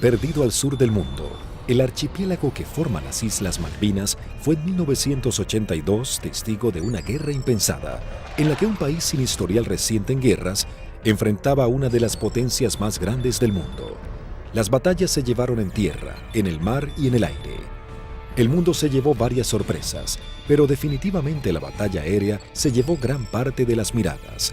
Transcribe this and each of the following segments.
Perdido al sur del mundo, el archipiélago que forma las Islas Malvinas fue en 1982 testigo de una guerra impensada, en la que un país sin historial reciente en guerras enfrentaba a una de las potencias más grandes del mundo. Las batallas se llevaron en tierra, en el mar y en el aire. El mundo se llevó varias sorpresas, pero definitivamente la batalla aérea se llevó gran parte de las miradas.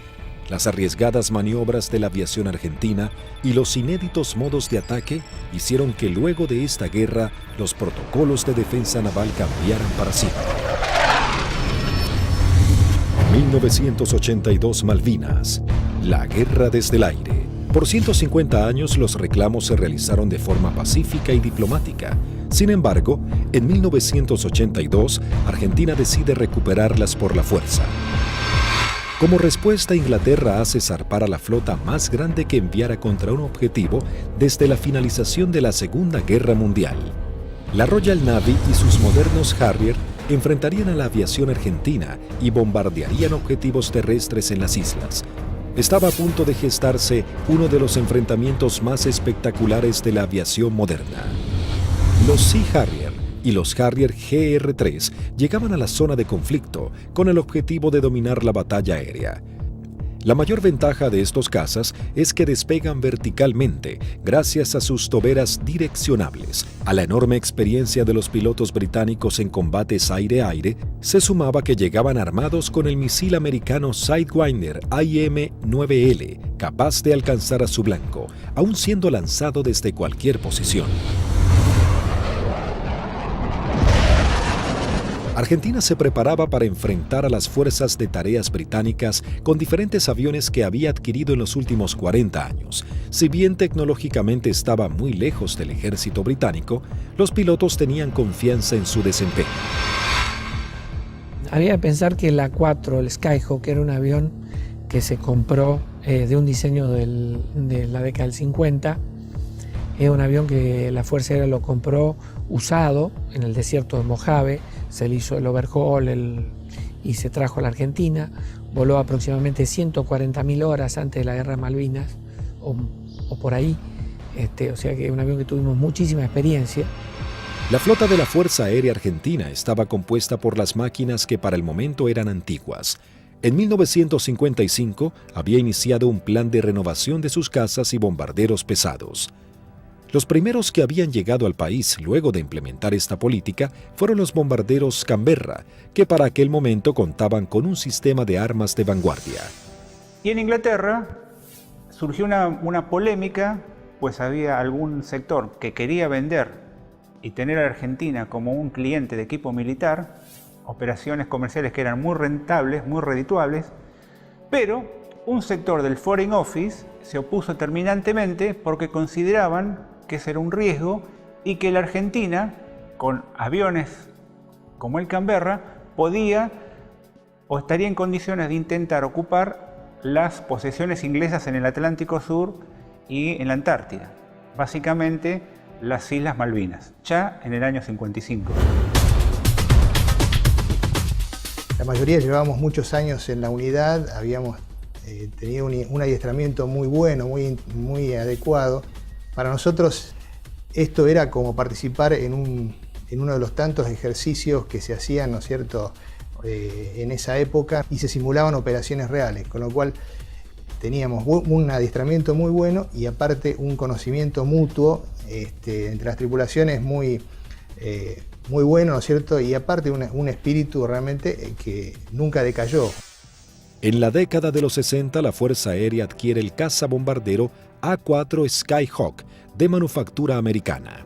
Las arriesgadas maniobras de la aviación argentina y los inéditos modos de ataque hicieron que luego de esta guerra los protocolos de defensa naval cambiaran para siempre. 1982 Malvinas, la guerra desde el aire. Por 150 años los reclamos se realizaron de forma pacífica y diplomática. Sin embargo, en 1982, Argentina decide recuperarlas por la fuerza. Como respuesta, Inglaterra hace zarpar a la flota más grande que enviara contra un objetivo desde la finalización de la Segunda Guerra Mundial. La Royal Navy y sus modernos Harrier enfrentarían a la aviación argentina y bombardearían objetivos terrestres en las islas. Estaba a punto de gestarse uno de los enfrentamientos más espectaculares de la aviación moderna. Los Sea Harrier y los Harrier GR-3 llegaban a la zona de conflicto con el objetivo de dominar la batalla aérea. La mayor ventaja de estos cazas es que despegan verticalmente gracias a sus toberas direccionables. A la enorme experiencia de los pilotos británicos en combates aire-aire, se sumaba que llegaban armados con el misil americano Sidewinder AIM-9L, capaz de alcanzar a su blanco, aun siendo lanzado desde cualquier posición. Argentina se preparaba para enfrentar a las fuerzas de tareas británicas con diferentes aviones que había adquirido en los últimos 40 años. Si bien tecnológicamente estaba muy lejos del ejército británico, los pilotos tenían confianza en su desempeño. Había que pensar que el A4, el Skyhawk, era un avión que se compró de un diseño de la década del 50. Es un avión que la Fuerza Aérea lo compró usado en el desierto de Mojave, se le hizo el overhaul y se trajo a la Argentina. Voló aproximadamente 140.000 horas antes de la Guerra de Malvinas, o por ahí, o sea que es un avión que tuvimos muchísima experiencia. La flota de la Fuerza Aérea Argentina estaba compuesta por las máquinas que para el momento eran antiguas. En 1955 había iniciado un plan de renovación de sus cazas y bombarderos pesados. Los primeros que habían llegado al país luego de implementar esta política fueron los bombarderos Canberra, que para aquel momento contaban con un sistema de armas de vanguardia. Y en Inglaterra surgió una polémica, pues había algún sector que quería vender y tener a Argentina como un cliente de equipo militar, operaciones comerciales que eran muy rentables, muy redituables, pero un sector del Foreign Office se opuso terminantemente porque consideraban que ese era un riesgo y que la Argentina, con aviones como el Canberra, podía o estaría en condiciones de intentar ocupar las posesiones inglesas en el Atlántico Sur y en la Antártida, básicamente las Islas Malvinas, ya en el año 55. La mayoría llevábamos muchos años en la unidad, habíamos tenido un adiestramiento muy bueno, muy adecuado. Para nosotros esto era como participar en uno de los tantos ejercicios que se hacían, ¿no es cierto?, en esa época, y se simulaban operaciones reales, con lo cual teníamos un adiestramiento muy bueno y aparte un conocimiento mutuo entre las tripulaciones muy bueno, ¿no es cierto?, y aparte un espíritu realmente que nunca decayó. En la década de los 60, la Fuerza Aérea adquiere el cazabombardero A4 Skyhawk de manufactura americana.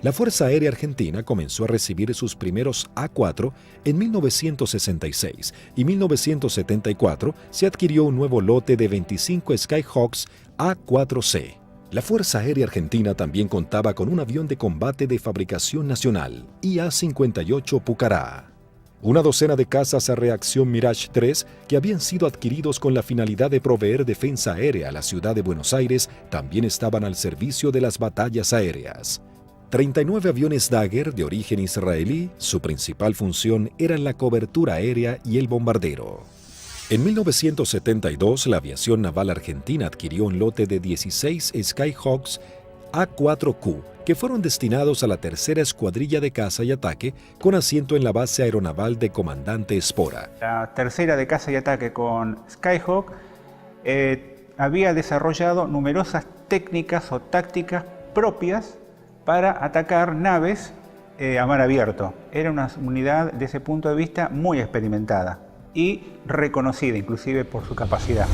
La Fuerza Aérea Argentina comenzó a recibir sus primeros A4 en 1966 y en 1974 se adquirió un nuevo lote de 25 Skyhawks A4C. La Fuerza Aérea Argentina también contaba con un avión de combate de fabricación nacional, IA-58 Pucará. Una docena de cazas a reacción Mirage 3 que habían sido adquiridos con la finalidad de proveer defensa aérea a la ciudad de Buenos Aires también estaban al servicio de las batallas aéreas. 39 aviones Dagger de origen israelí, su principal función era la cobertura aérea y el bombardero. En 1972, la aviación naval argentina adquirió un lote de 16 Skyhawks A4Q, que fueron destinados a la tercera escuadrilla de caza y ataque con asiento en la base aeronaval de Comandante Espora. La tercera de caza y ataque con Skyhawk había desarrollado numerosas técnicas o tácticas propias para atacar naves a mar abierto. Era una unidad desde ese punto de vista muy experimentada y reconocida inclusive por su capacidad.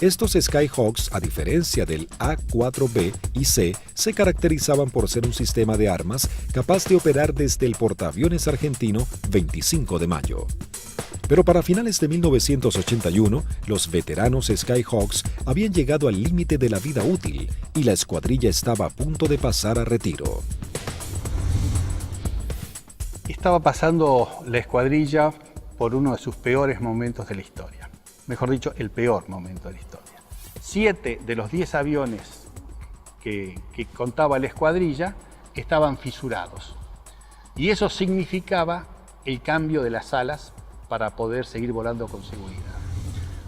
Estos Skyhawks, a diferencia del A4B y C, se caracterizaban por ser un sistema de armas capaz de operar desde el portaaviones argentino 25 de mayo. Pero para finales de 1981, los veteranos Skyhawks habían llegado al límite de la vida útil y la escuadrilla estaba a punto de pasar a retiro. Estaba pasando la escuadrilla por uno de sus peores momentos de la historia. Mejor dicho, el peor momento de la historia. 7 de los 10 aviones que contaba la escuadrilla estaban fisurados. Y eso significaba el cambio de las alas para poder seguir volando con seguridad.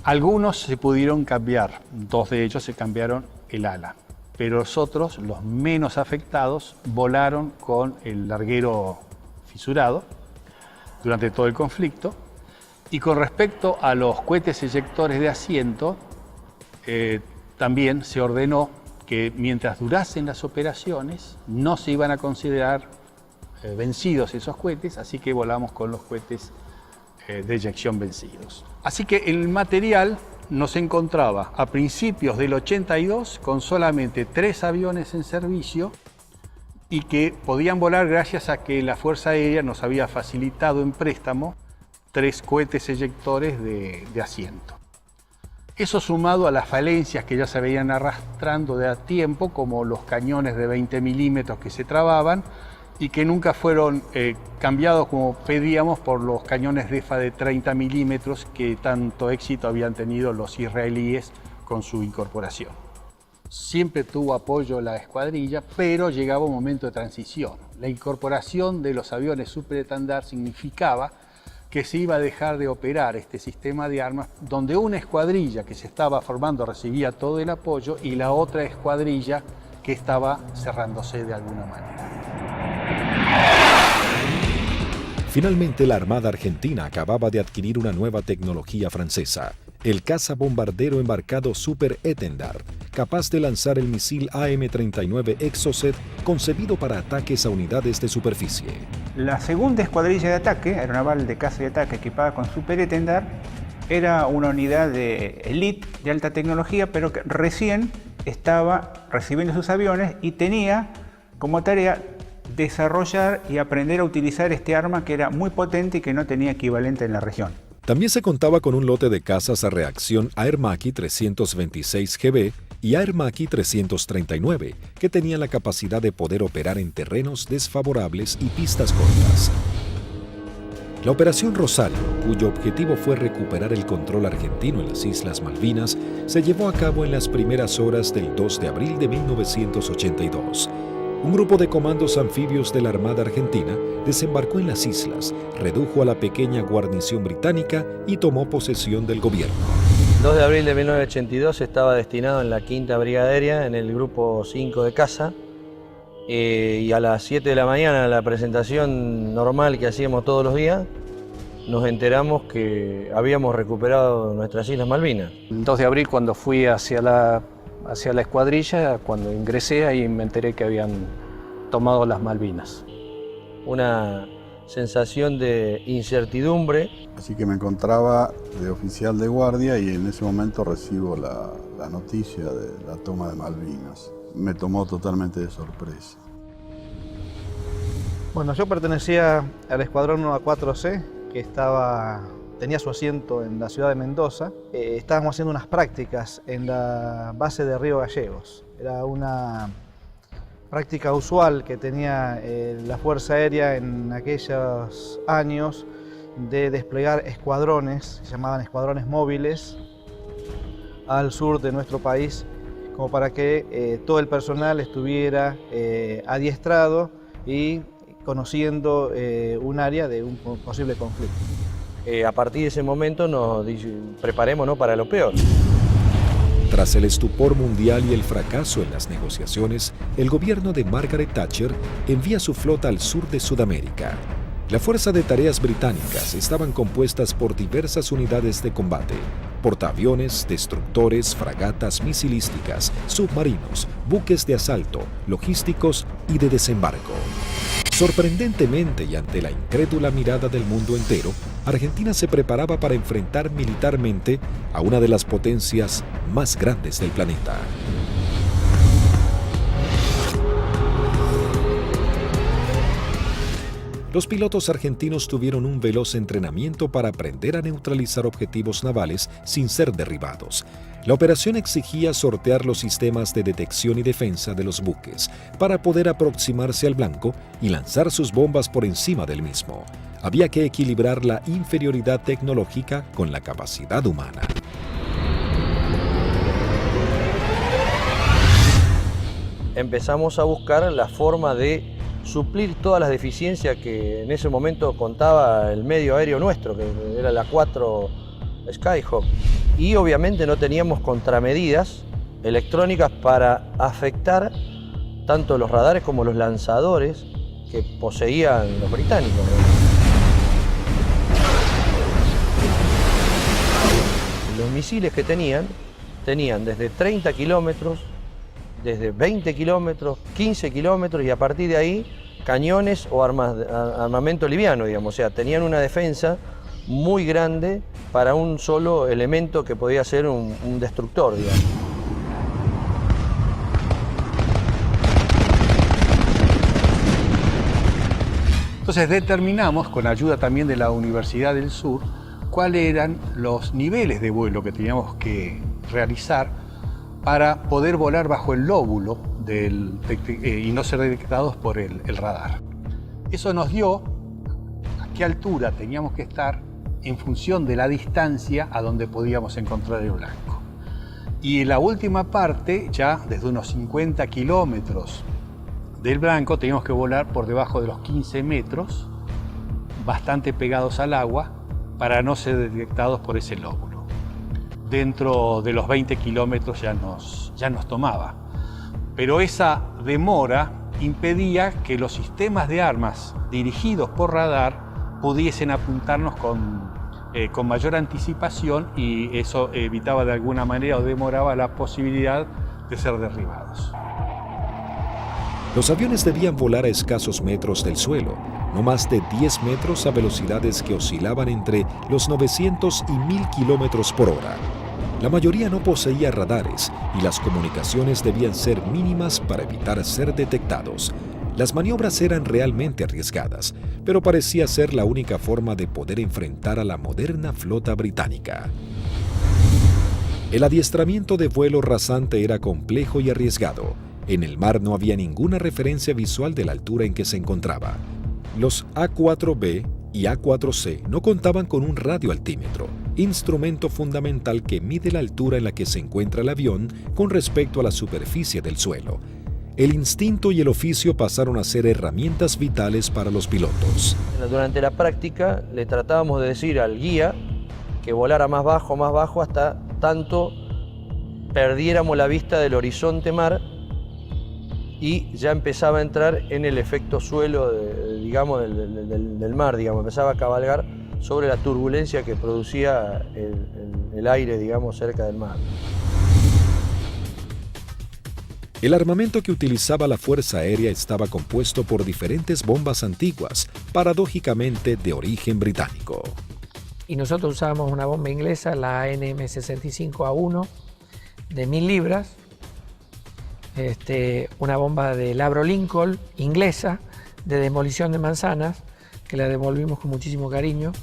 Algunos se pudieron cambiar, 2 de ellos se cambiaron el ala, pero los otros, los menos afectados, volaron con el larguero fisurado durante todo el conflicto. Y con respecto a los cohetes eyectores de asiento, también se ordenó que mientras durasen las operaciones no se iban a considerar vencidos esos cohetes, así que volamos con los cohetes de eyección vencidos. Así que el material nos encontraba a principios del 82 con solamente 3 aviones en servicio y que podían volar gracias a que la Fuerza Aérea nos había facilitado en préstamo 3 cohetes eyectores de asiento. Eso sumado a las falencias que ya se venían arrastrando de a tiempo, como los cañones de 20 milímetros que se trababan y que nunca fueron cambiados como pedíamos por los cañones DEFA de 30 milímetros que tanto éxito habían tenido los israelíes con su incorporación. Siempre tuvo apoyo la escuadrilla, pero llegaba un momento de transición. La incorporación de los aviones superestandar significaba que se iba a dejar de operar este sistema de armas, donde una escuadrilla que se estaba formando recibía todo el apoyo y la otra escuadrilla que estaba cerrándose de alguna manera. Finalmente, la Armada Argentina acababa de adquirir una nueva tecnología francesa, el caza bombardero embarcado Super Étendard, capaz de lanzar el misil AM-39 Exocet concebido para ataques a unidades de superficie. La segunda escuadrilla de ataque, aeronaval de caza y ataque equipada con Super Étendard, era una unidad de elite de alta tecnología, pero que recién estaba recibiendo sus aviones y tenía como tarea desarrollar y aprender a utilizar este arma que era muy potente y que no tenía equivalente en la región. También se contaba con un lote de cazas a reacción Air Macchi 326 GB y Air Macchi 339, que tenían la capacidad de poder operar en terrenos desfavorables y pistas cortas. La Operación Rosario, cuyo objetivo fue recuperar el control argentino en las Islas Malvinas, se llevó a cabo en las primeras horas del 2 de abril de 1982. Un grupo de comandos anfibios de la Armada Argentina desembarcó en las islas, redujo a la pequeña guarnición británica y tomó posesión del gobierno. 2 de abril de 1982 estaba destinado en la 5ª Brigada Aérea, en el grupo 5 de caza, y a las 7 de la mañana, la presentación normal que hacíamos todos los días, nos enteramos que habíamos recuperado nuestras Islas Malvinas. El 2 de abril, cuando fui hacia la escuadrilla, cuando ingresé, ahí me enteré que habían tomado las Malvinas. Una sensación de incertidumbre. Así que me encontraba de oficial de guardia y en ese momento recibo la noticia de la toma de Malvinas. Me tomó totalmente de sorpresa. Bueno, yo pertenecía al escuadrón 1A4C, que tenía su asiento en la ciudad de Mendoza. Estábamos haciendo unas prácticas en la base de Río Gallegos. Era una práctica usual que tenía la Fuerza Aérea en aquellos años de desplegar escuadrones, se llamaban escuadrones móviles, al sur de nuestro país, como para que todo el personal estuviera adiestrado y conociendo un área de un posible conflicto. A partir de ese momento nos preparemos, ¿no?, para lo peor. Tras el estupor mundial y el fracaso en las negociaciones, el gobierno de Margaret Thatcher envía su flota al sur de Sudamérica. La Fuerza de Tareas Británicas estaban compuestas por diversas unidades de combate, portaaviones, destructores, fragatas misilísticas, submarinos, buques de asalto, logísticos y de desembarco. Sorprendentemente y ante la incrédula mirada del mundo entero, Argentina se preparaba para enfrentar militarmente a una de las potencias más grandes del planeta. Los pilotos argentinos tuvieron un veloz entrenamiento para aprender a neutralizar objetivos navales sin ser derribados. La operación exigía sortear los sistemas de detección y defensa de los buques para poder aproximarse al blanco y lanzar sus bombas por encima del mismo. Había que equilibrar la inferioridad tecnológica con la capacidad humana. Empezamos a buscar la forma de suplir todas las deficiencias que en ese momento contaba el medio aéreo nuestro, que era la 4 Skyhawk. Y obviamente no teníamos contramedidas electrónicas para afectar tanto los radares como los lanzadores que poseían los británicos. Los misiles que tenían desde 30 kilómetros, desde 20 kilómetros, 15 kilómetros y a partir de ahí cañones o armamento liviano, digamos. O sea, tenían una defensa muy grande para un solo elemento que podía ser un destructor, digamos. Entonces determinamos, con ayuda también de la Universidad del Sur, cuáles eran los niveles de vuelo que teníamos que realizar para poder volar bajo el lóbulo y no ser detectados por el radar. Eso nos dio a qué altura teníamos que estar en función de la distancia a donde podíamos encontrar el blanco. Y en la última parte, ya desde unos 50 kilómetros del blanco, teníamos que volar por debajo de los 15 metros, bastante pegados al agua, para no ser detectados por ese lóbulo. Dentro de los 20 kilómetros ya nos tomaba. Pero esa demora impedía que los sistemas de armas dirigidos por radar pudiesen apuntarnos con mayor anticipación, y eso evitaba de alguna manera o demoraba la posibilidad de ser derribados. Los aviones debían volar a escasos metros del suelo, no más de 10 metros a velocidades que oscilaban entre los 900 y 1000 kilómetros por hora. La mayoría no poseía radares y las comunicaciones debían ser mínimas para evitar ser detectados. Las maniobras eran realmente arriesgadas, pero parecía ser la única forma de poder enfrentar a la moderna flota británica. El adiestramiento de vuelo rasante era complejo y arriesgado. En el mar no había ninguna referencia visual de la altura en que se encontraba. Los A4B y A4C no contaban con un radioaltímetro, instrumento fundamental que mide la altura en la que se encuentra el avión con respecto a la superficie del suelo. El instinto y el oficio pasaron a ser herramientas vitales para los pilotos. Durante la práctica le tratábamos de decir al guía que volara más bajo, hasta tanto perdiéramos la vista del horizonte mar y ya empezaba a entrar en el efecto suelo, digamos, del mar, digamos, empezaba a cabalgar sobre la turbulencia que producía el aire, digamos, cerca del mar. El armamento que utilizaba la Fuerza Aérea estaba compuesto por diferentes bombas antiguas, paradójicamente de origen británico. Y nosotros usábamos una bomba inglesa, la ANM65A1, de 1000 libras, una bomba de Labro Lincoln, inglesa, de demolición de manzanas, que la devolvimos con muchísimo cariño,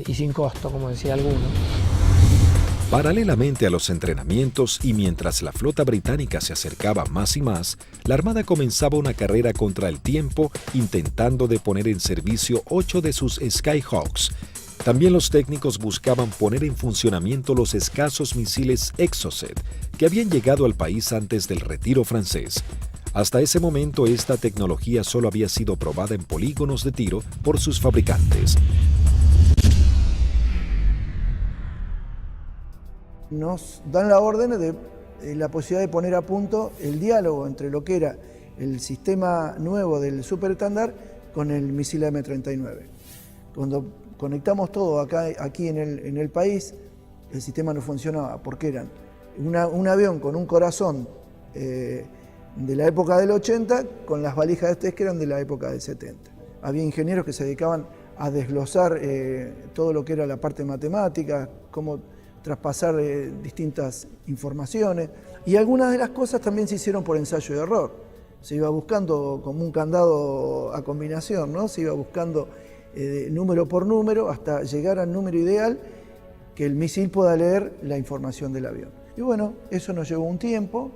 y sin costo, como decía alguno. Paralelamente a los entrenamientos y mientras la flota británica se acercaba más y más, la Armada comenzaba una carrera contra el tiempo intentando de poner en servicio 8 de sus Skyhawks. También los técnicos buscaban poner en funcionamiento los escasos misiles Exocet que habían llegado al país antes del retiro francés. Hasta ese momento esta tecnología solo había sido probada en polígonos de tiro por sus fabricantes. nos dan la orden de la posibilidad de poner a punto el diálogo entre lo que era el sistema nuevo del superestándar con el misil M39. Cuando conectamos todo aquí en el país, el sistema no funcionaba porque eran un avión con un corazón de la época del 80 con las valijas de test que eran de la época del 70. Había ingenieros que se dedicaban a desglosar todo lo que era la parte matemática, cómo traspasar distintas informaciones, y algunas de las cosas también se hicieron por ensayo y error. Se iba buscando como un candado a combinación, ¿no? Se iba buscando número por número hasta llegar al número ideal que el misil pueda leer la información del avión. Y bueno, eso nos llevó un tiempo,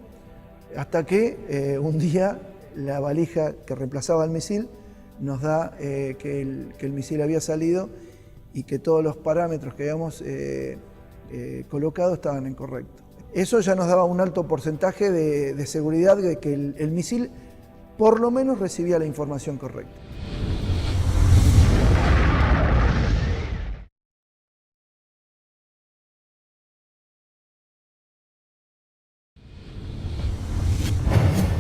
hasta que un día la valija que reemplazaba al misil nos da que el misil había salido y que todos los parámetros que habíamos colocado estaban incorrectos. Eso ya nos daba un alto porcentaje de seguridad de que el misil por lo menos recibía la información correcta.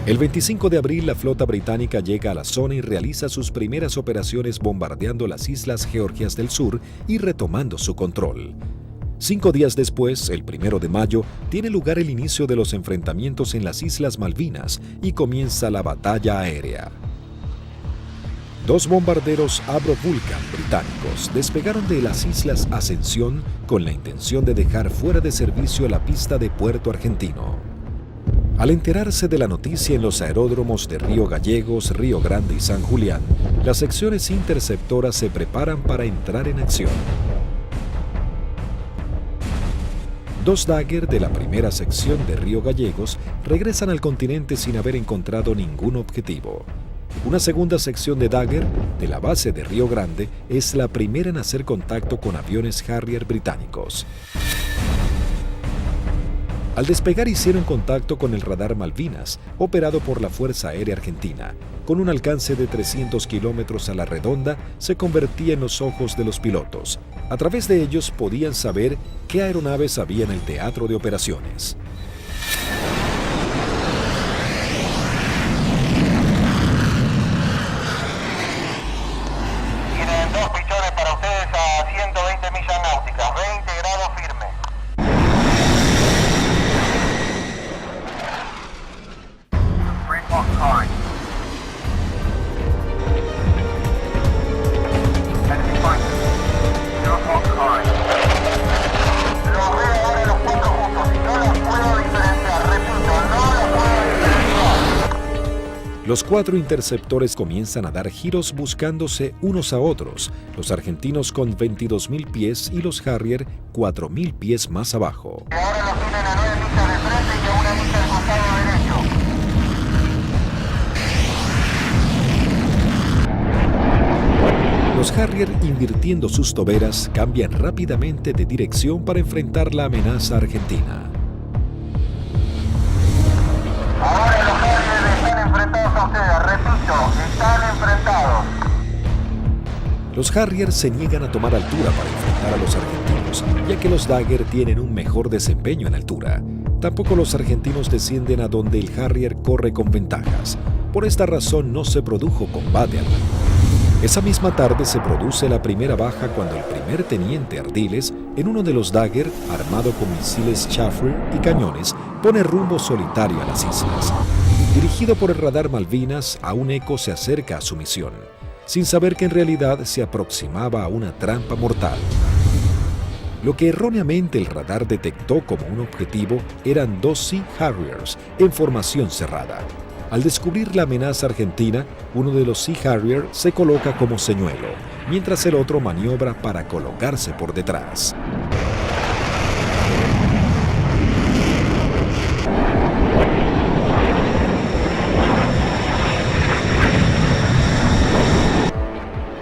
El 25 de abril la flota británica llega a la zona y realiza sus primeras operaciones bombardeando las islas Georgias del Sur y retomando su control. 5 días después, el 1 de mayo, tiene lugar el inicio de los enfrentamientos en las Islas Malvinas y comienza la batalla aérea. 2 bombarderos Avro Vulcan británicos despegaron de las Islas Ascensión con la intención de dejar fuera de servicio la pista de Puerto Argentino. Al enterarse de la noticia en los aeródromos de Río Gallegos, Río Grande y San Julián, las secciones interceptoras se preparan para entrar en acción. 2 Dagger de la primera sección de Río Gallegos regresan al continente sin haber encontrado ningún objetivo. Una segunda sección de Dagger de la base de Río Grande es la primera en hacer contacto con aviones Harrier británicos. Al despegar hicieron contacto con el radar Malvinas, operado por la Fuerza Aérea Argentina. Con un alcance de 300 kilómetros a la redonda, se convertía en los ojos de los pilotos. A través de ellos podían saber qué aeronaves había en el teatro de operaciones. Tienen 2 pichones para ustedes a 120 millas náuticas, 20 grados firme. Los 4 interceptores comienzan a dar giros buscándose unos a otros, los argentinos con 22.000 pies y los Harrier 4.000 pies más abajo. Ahora los tienen a 9 millas de frente y a 1 milla del costado derecho. Los Harrier, invirtiendo sus toberas, cambian rápidamente de dirección para enfrentar la amenaza argentina. Ahora los Harrier están enfrentados a ustedes, repito, están enfrentados. Los Harrier se niegan a tomar altura para enfrentar a los argentinos, ya que los Dagger tienen un mejor desempeño en altura. Tampoco los argentinos descienden a donde el Harrier corre con ventajas. Por esta razón no se produjo combate alguno. Esa misma tarde se produce la primera baja cuando el primer teniente Ardiles, en uno de los Dagger, armado con misiles Chaffir y cañones, pone rumbo solitario a las islas. Dirigido por el radar Malvinas, a un eco se acerca a su misión, sin saber que en realidad se aproximaba a una trampa mortal. Lo que erróneamente el radar detectó como un objetivo eran 2 Sea Harriers en formación cerrada. Al descubrir la amenaza argentina, uno de los Sea Harrier se coloca como señuelo, mientras el otro maniobra para colocarse por detrás.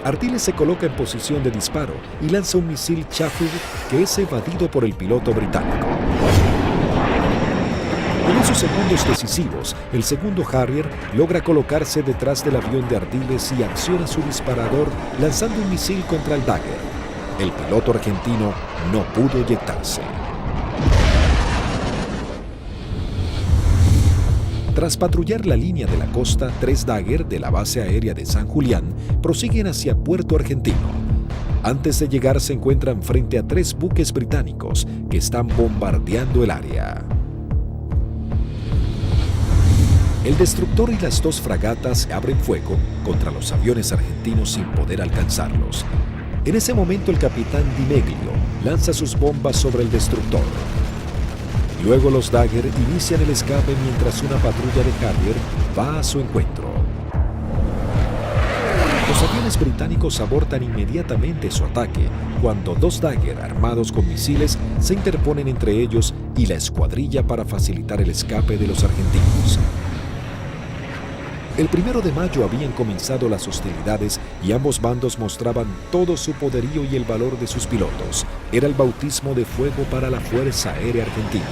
Ardiles se coloca en posición de disparo y lanza un misil Chaffir que es evadido por el piloto británico. En esos segundos decisivos, el segundo Harrier logra colocarse detrás del avión de Ardiles y acciona su disparador lanzando un misil contra el Dagger. El piloto argentino no pudo eyectarse. Tras patrullar la línea de la costa, 3 Dagger de la base aérea de San Julián prosiguen hacia Puerto Argentino. Antes de llegar se encuentran frente a 3 buques británicos que están bombardeando el área. El destructor y las 2 fragatas abren fuego contra los aviones argentinos sin poder alcanzarlos. En ese momento el capitán Di Meglio lanza sus bombas sobre el destructor. Luego los Dagger inician el escape mientras una patrulla de Harrier va a su encuentro. Los aviones británicos abortan inmediatamente su ataque cuando 2 Dagger armados con misiles se interponen entre ellos y la escuadrilla para facilitar el escape de los argentinos. El 1 de mayo habían comenzado las hostilidades y ambos bandos mostraban todo su poderío y el valor de sus pilotos. Era el bautismo de fuego para la Fuerza Aérea Argentina.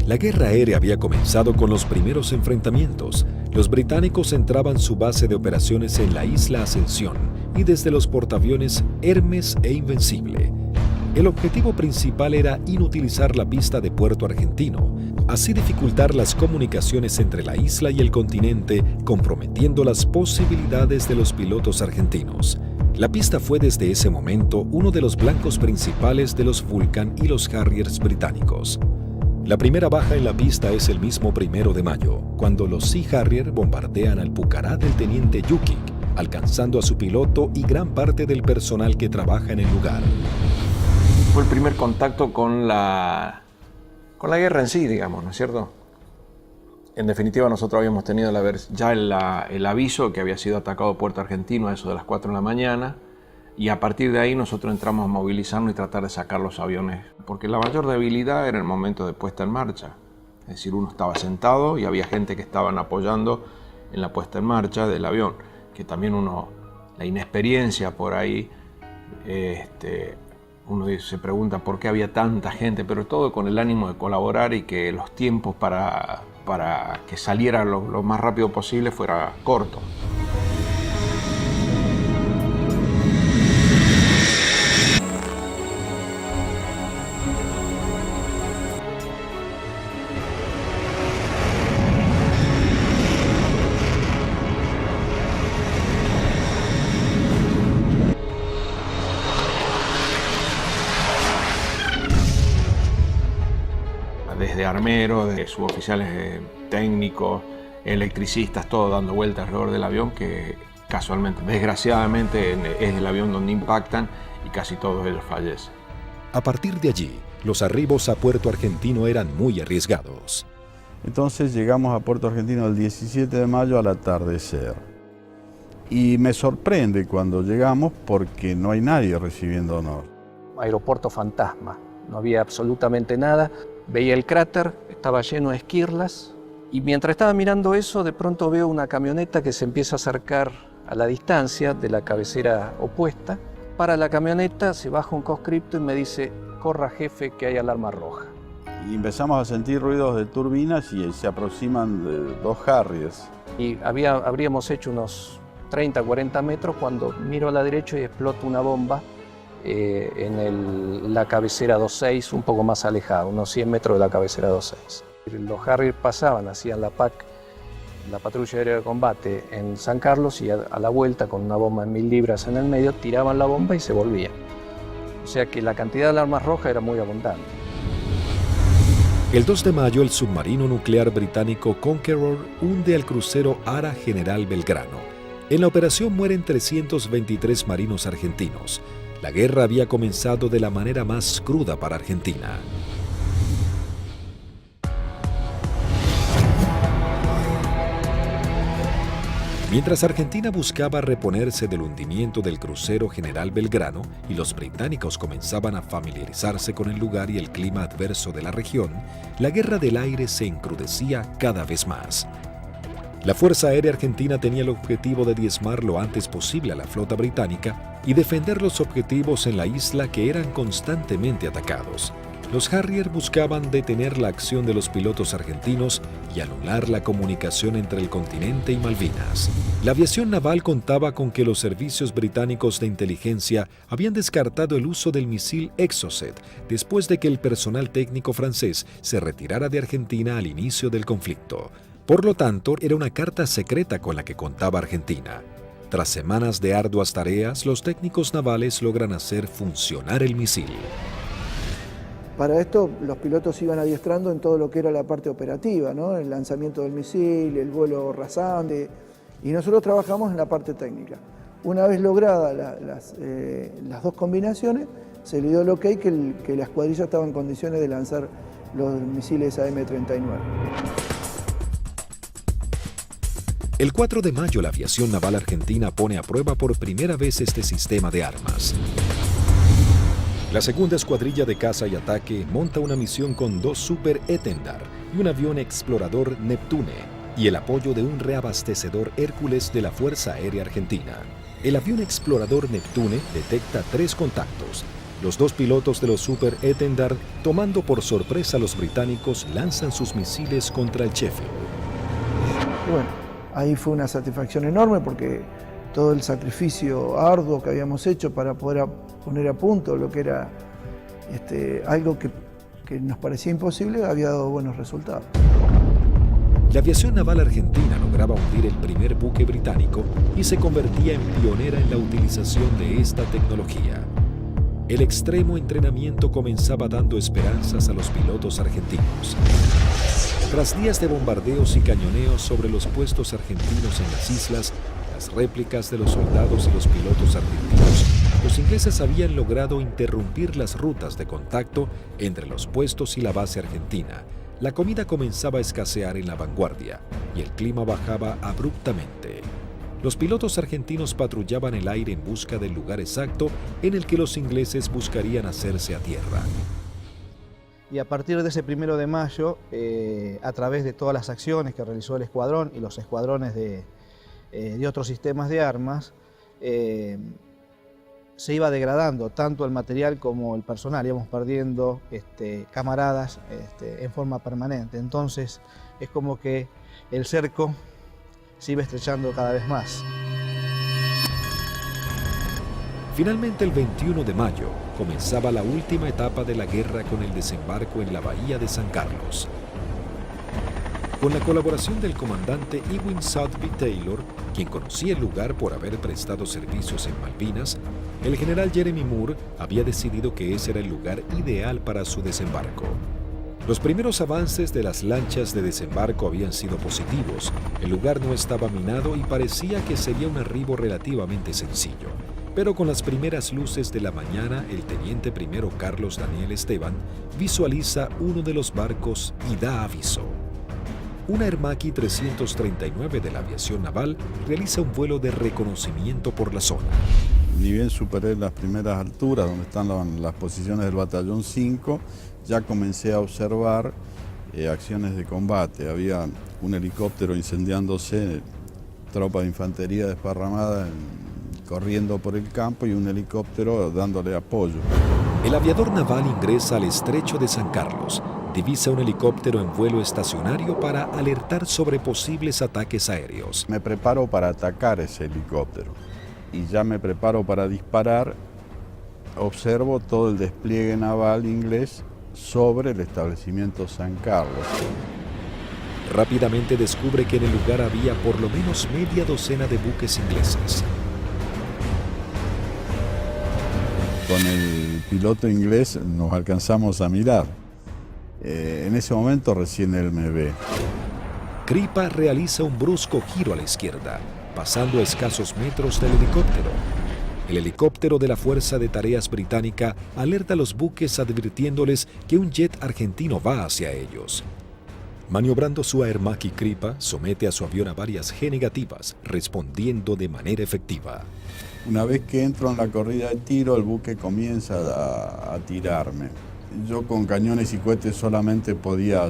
La guerra aérea había comenzado con los primeros enfrentamientos. Los británicos entraban su base de operaciones en la isla Ascensión y desde los portaaviones Hermes e Invencible. El objetivo principal era inutilizar la pista de Puerto Argentino, así dificultar las comunicaciones entre la isla y el continente, comprometiendo las posibilidades de los pilotos argentinos. La pista fue desde ese momento uno de los blancos principales de los Vulcan y los Harriers británicos. La primera baja en la pista es el mismo 1 de mayo, cuando los Sea Harrier bombardean al Pucará del teniente Yukik, alcanzando a su piloto y gran parte del personal que trabaja en el lugar. Fue el primer contacto con la guerra en sí, digamos, ¿no es cierto? En definitiva, nosotros habíamos tenido ya el aviso que había sido atacado Puerto Argentino a eso de las 4 de la mañana, y a partir de ahí nosotros entramos a movilizarnos y tratar de sacar los aviones, porque la mayor debilidad era el momento de puesta en marcha. Es decir, uno estaba sentado y había gente que estaban apoyando en la puesta en marcha del avión, que también la inexperiencia por ahí, uno se pregunta por qué había tanta gente, pero todo con el ánimo de colaborar y que los tiempos para que saliera lo más rápido posible fuera corto. Desde armeros, de suboficiales técnicos, electricistas, todo dando vueltas alrededor del avión, que casualmente, desgraciadamente, es el avión donde impactan y casi todos ellos fallecen. A partir de allí, los arribos a Puerto Argentino eran muy arriesgados. Entonces llegamos a Puerto Argentino el 17 de mayo al atardecer. Y me sorprende cuando llegamos porque no hay nadie recibiéndonos. Aeropuerto fantasma, no había absolutamente nada. Veía el cráter, estaba lleno de esquirlas, y mientras estaba mirando eso, de pronto veo una camioneta que se empieza a acercar a la distancia de la cabecera opuesta. Para la camioneta, se baja un conscripto y me dice: corra jefe, que hay alarma roja. Y empezamos a sentir ruidos de turbinas y se aproximan 2 Harriers. Y habríamos hecho unos 30, 40 metros cuando miro a la derecha y explota una bomba en la cabecera 26, un poco más alejada, unos 100 metros de la cabecera 26. Los Harrier pasaban, hacían la PAC, la patrulla aérea de combate en San Carlos, y a la vuelta con una bomba de 1000 libras en el medio, tiraban la bomba y se volvían. O sea que la cantidad de alarmas rojas era muy abundante. El 2 de mayo, el submarino nuclear británico Conqueror hunde al crucero Ara General Belgrano. En la operación mueren 323 marinos argentinos. La guerra había comenzado de la manera más cruda para Argentina. Mientras Argentina buscaba reponerse del hundimiento del crucero General Belgrano y los británicos comenzaban a familiarizarse con el lugar y el clima adverso de la región, la guerra del aire se encrudecía cada vez más. La Fuerza Aérea Argentina tenía el objetivo de diezmar lo antes posible a la flota británica y defender los objetivos en la isla que eran constantemente atacados. Los Harrier buscaban detener la acción de los pilotos argentinos y anular la comunicación entre el continente y Malvinas. La aviación naval contaba con que los servicios británicos de inteligencia habían descartado el uso del misil Exocet después de que el personal técnico francés se retirara de Argentina al inicio del conflicto. Por lo tanto, era una carta secreta con la que contaba Argentina. Tras semanas de arduas tareas, los técnicos navales logran hacer funcionar el misil. Para esto, los pilotos iban adiestrando en todo lo que era la parte operativa, ¿no? El lanzamiento del misil, el vuelo rasante, y nosotros trabajamos en la parte técnica. Una vez logradas las dos combinaciones, se le dio el ok que la escuadrilla estaba en condiciones de lanzar los misiles AM-39. El 4 de mayo, la aviación naval argentina pone a prueba por primera vez este sistema de armas. La segunda escuadrilla de caza y ataque monta una misión con 2 Super Etendard y un avión explorador Neptune y el apoyo de un reabastecedor Hércules de la Fuerza Aérea Argentina. El avión explorador Neptune detecta 3 contactos. Los 2 pilotos de los Super Etendard, tomando por sorpresa a los británicos, lanzan sus misiles contra el Sheffield. Y bueno, ahí fue una satisfacción enorme porque todo el sacrificio arduo que habíamos hecho para poder poner a punto lo que era algo que nos parecía imposible, había dado buenos resultados. La aviación naval argentina lograba hundir el primer buque británico y se convertía en pionera en la utilización de esta tecnología. El extremo entrenamiento comenzaba dando esperanzas a los pilotos argentinos. Tras días de bombardeos y cañoneos sobre los puestos argentinos en las islas, las réplicas de los soldados y los pilotos argentinos, los ingleses habían logrado interrumpir las rutas de contacto entre los puestos y la base argentina. La comida comenzaba a escasear en la vanguardia y el clima bajaba abruptamente. Los pilotos argentinos patrullaban el aire en busca del lugar exacto en el que los ingleses buscarían hacerse a tierra. Y a partir de ese 1 de mayo, a través de todas las acciones que realizó el escuadrón y los escuadrones de otros sistemas de armas, se iba degradando tanto el material como el personal, íbamos perdiendo camaradas en forma permanente. Entonces es como que el cerco se iba estrechando cada vez más. Finalmente, el 21 de mayo, comenzaba la última etapa de la guerra con el desembarco en la bahía de San Carlos. Con la colaboración del comandante Ewing Southby Taylor, quien conocía el lugar por haber prestado servicios en Malvinas, el general Jeremy Moore había decidido que ese era el lugar ideal para su desembarco. Los primeros avances de las lanchas de desembarco habían sido positivos, el lugar no estaba minado y parecía que sería un arribo relativamente sencillo. Pero con las primeras luces de la mañana, el teniente primero Carlos Daniel Esteban visualiza uno de los barcos y da aviso. Una Aermacchi 339 de la aviación naval realiza un vuelo de reconocimiento por la zona. Ni bien superé las primeras alturas, donde están las posiciones del batallón 5, ya comencé a observar acciones de combate. Había un helicóptero incendiándose, tropa de infantería desparramada corriendo por el campo y un helicóptero dándole apoyo. El aviador naval ingresa al estrecho de San Carlos, divisa un helicóptero en vuelo estacionario para alertar sobre posibles ataques aéreos. Me preparo para atacar ese helicóptero y ya me preparo para disparar. Observo todo el despliegue naval inglés sobre el establecimiento San Carlos. Rápidamente descubre que en el lugar había por lo menos media docena de buques ingleses. Con el piloto inglés nos alcanzamos a mirar. En ese momento recién él me ve. Kripa realiza un brusco giro a la izquierda, pasando a escasos metros del helicóptero. El helicóptero de la Fuerza de Tareas Británica alerta a los buques advirtiéndoles que un jet argentino va hacia ellos. Maniobrando su Aermacchi, Kripa somete a su avión a varias G negativas, respondiendo de manera efectiva. Una vez que entro en la corrida de tiro, el buque comienza a tirarme. Yo con cañones y cohetes solamente podía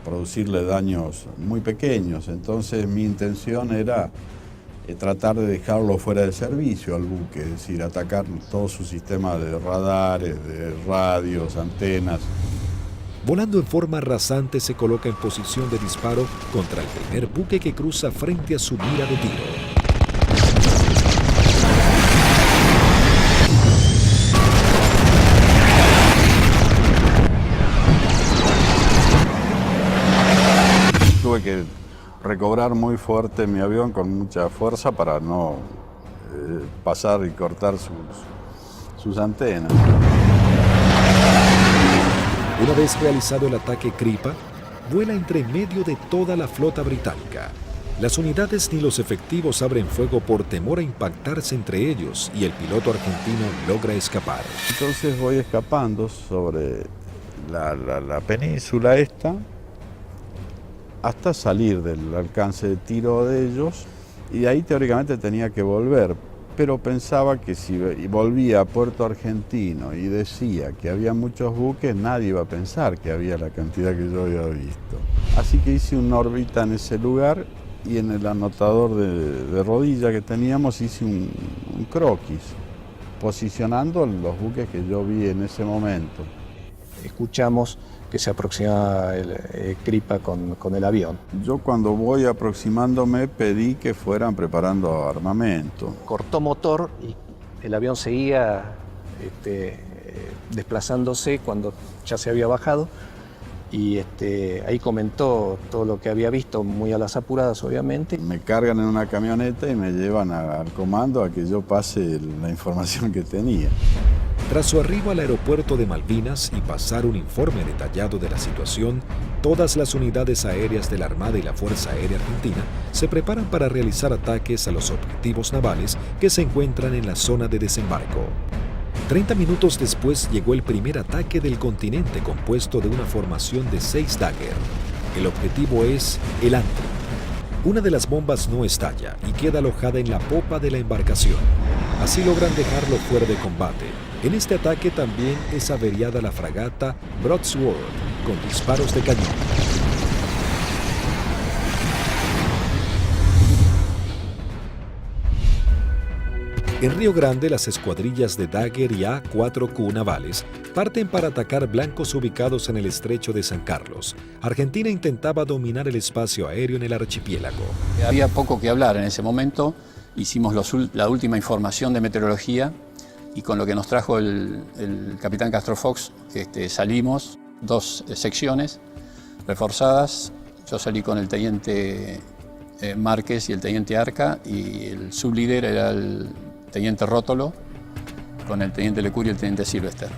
producirle daños muy pequeños, entonces mi intención era tratar de dejarlo fuera de servicio al buque, es decir, atacar todo su sistema de radares, de radios, antenas. Volando en forma rasante se coloca en posición de disparo contra el primer buque que cruza frente a su mira de tiro. Tuve que recobrar muy fuerte mi avión con mucha fuerza para no pasar y cortar sus antenas. Una vez realizado el ataque Kripa, vuela entre medio de toda la flota británica. Las unidades ni los efectivos abren fuego por temor a impactarse entre ellos y el piloto argentino logra escapar. Entonces voy escapando sobre la península esta hasta salir del alcance de tiro de ellos, y ahí teóricamente tenía que volver, pero pensaba que si volvía a Puerto Argentino y decía que había muchos buques, nadie iba a pensar que había la cantidad que yo había visto. Así que hice una órbita en ese lugar y en el anotador de rodilla que teníamos hice un croquis, posicionando los buques que yo vi en ese momento. Escuchamos que se aproximaba el Kripa con el avión. Yo cuando voy aproximándome pedí que fueran preparando armamento. Cortó motor y el avión seguía desplazándose cuando ya se había bajado, y ahí comentó todo lo que había visto, muy a las apuradas obviamente. Me cargan en una camioneta y me llevan al comando a que yo pase la información que tenía. Tras su arribo al aeropuerto de Malvinas y pasar un informe detallado de la situación, todas las unidades aéreas de la Armada y la Fuerza Aérea Argentina se preparan para realizar ataques a los objetivos navales que se encuentran en la zona de desembarco. 30 minutos después llegó el primer ataque del continente compuesto de una formación de 6 Dagger. El objetivo es el Antrim. Una de las bombas no estalla y queda alojada en la popa de la embarcación. Así logran dejarlo fuera de combate. En este ataque también es averiada la fragata Broadsword con disparos de cañón. En Río Grande, las escuadrillas de Dagger y A-4Q navales parten para atacar blancos ubicados en el estrecho de San Carlos. Argentina intentaba dominar el espacio aéreo en el archipiélago. Había poco que hablar en ese momento. Hicimos la última información de meteorología y con lo que nos trajo el capitán Castro Fox, salimos 2 secciones reforzadas. Yo salí con el teniente Márquez y el teniente Arca, y el sublíder era el teniente Rótolo, con el teniente Lecuri y el teniente Silvester.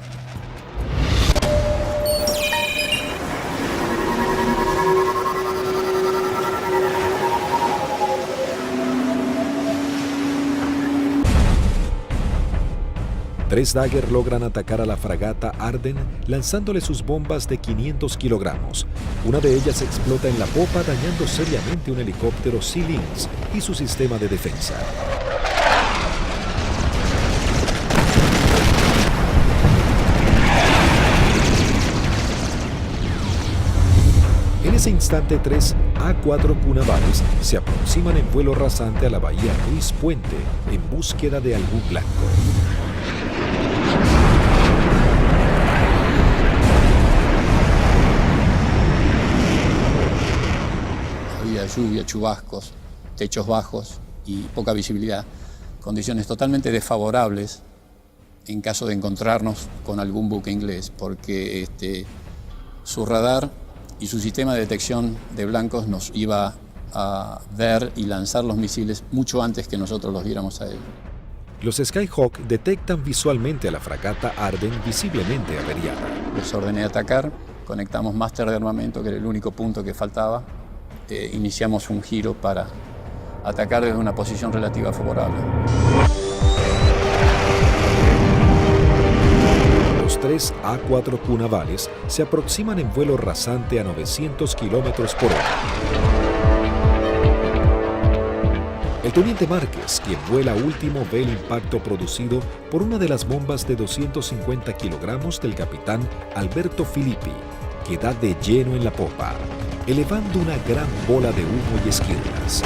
Tres Dagger logran atacar a la fragata Arden lanzándole sus bombas de 500 kilogramos. Una de ellas explota en la popa dañando seriamente un helicóptero Sea Lynx y su sistema de defensa. En ese instante, 3 A-4Q navales se aproximan en vuelo rasante a la bahía Ruiz Puente en búsqueda de algún blanco. Había lluvia, chubascos, techos bajos y poca visibilidad, condiciones totalmente desfavorables en caso de encontrarnos con algún buque inglés, porque su radar y su sistema de detección de blancos nos iba a ver y lanzar los misiles mucho antes que nosotros los viéramos a él. Los Skyhawk detectan visualmente a la fragata Arden visiblemente averiada. Les ordené atacar, conectamos máster de armamento, que era el único punto que faltaba. Iniciamos un giro para atacar desde una posición relativa favorable. Los 3 A-4Q navales se aproximan en vuelo rasante a 900 kilómetros por hora. El teniente Márquez, quien vuela último, ve el impacto producido por una de las bombas de 250 kilogramos del capitán Alberto Filippi, que da de lleno en la popa, elevando una gran bola de humo y esquirlas.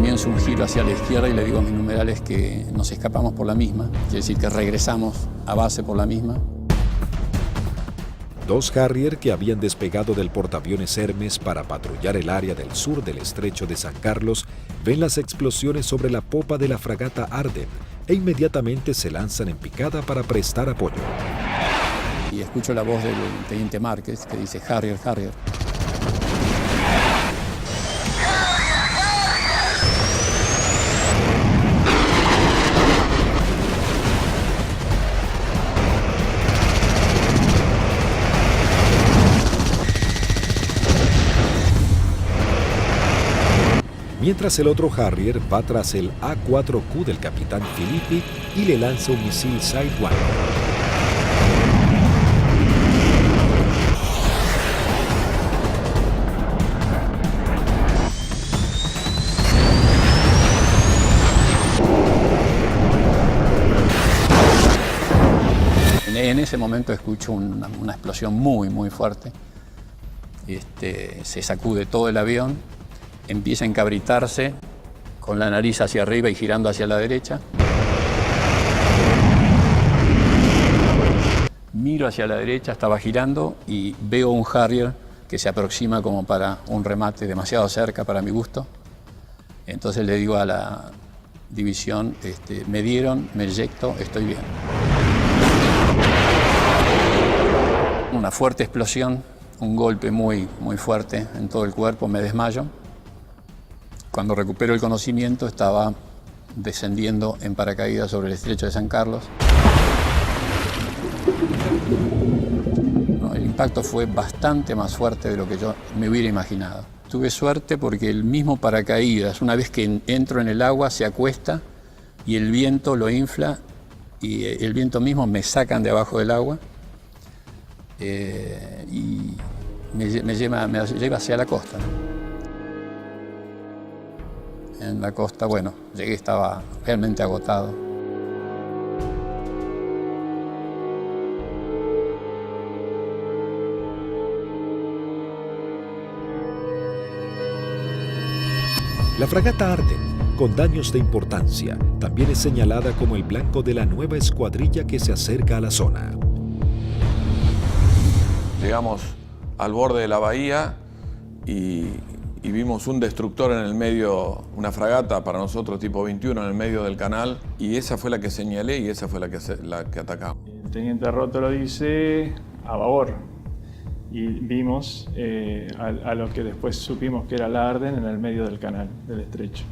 comienzo un giro hacia la izquierda y le digo a mis numerales que nos escapamos por la misma, quiere decir que regresamos a base por la misma. Dos Harrier que habían despegado del portaaviones Hermes para patrullar el área del sur del estrecho de San Carlos ven las explosiones sobre la popa de la fragata Arden e inmediatamente se lanzan en picada para prestar apoyo. Y escucho la voz del teniente Márquez que dice Harrier, Harrier. Mientras el otro Harrier va tras el A4Q del capitán Filippi y le lanza un misil Sidewinder. En ese momento escucho una explosión muy fuerte. Se sacude todo el avión, empieza a encabritarse con la nariz hacia arriba y girando hacia la derecha. Miro hacia la derecha, estaba girando y veo un Harrier que se aproxima como para un remate demasiado cerca para mi gusto. Entonces le digo a la división, me dieron, me eyecto, estoy bien. Una fuerte explosión, un golpe muy fuerte en todo el cuerpo, me desmayo. Cuando recupero el conocimiento estaba descendiendo en paracaídas sobre el estrecho de San Carlos. El impacto fue bastante más fuerte de lo que yo me hubiera imaginado. Tuve suerte porque el mismo paracaídas, una vez que entro en el agua, se acuesta y el viento lo infla y el viento mismo me sacan de abajo del agua y me lleva hacia la costa. En la costa, bueno, llegué, estaba realmente agotado. La fragata Arden, con daños de importancia, también es señalada como el blanco de la nueva escuadrilla que se acerca a la zona. Llegamos al borde de la bahía y vimos un destructor en el medio, una fragata para nosotros tipo 21 en el medio del canal, y esa fue la que señalé y esa fue la que atacamos. El teniente Rótolo dice a babor y vimos a lo que después supimos que era la Arden en el medio del canal, del estrecho.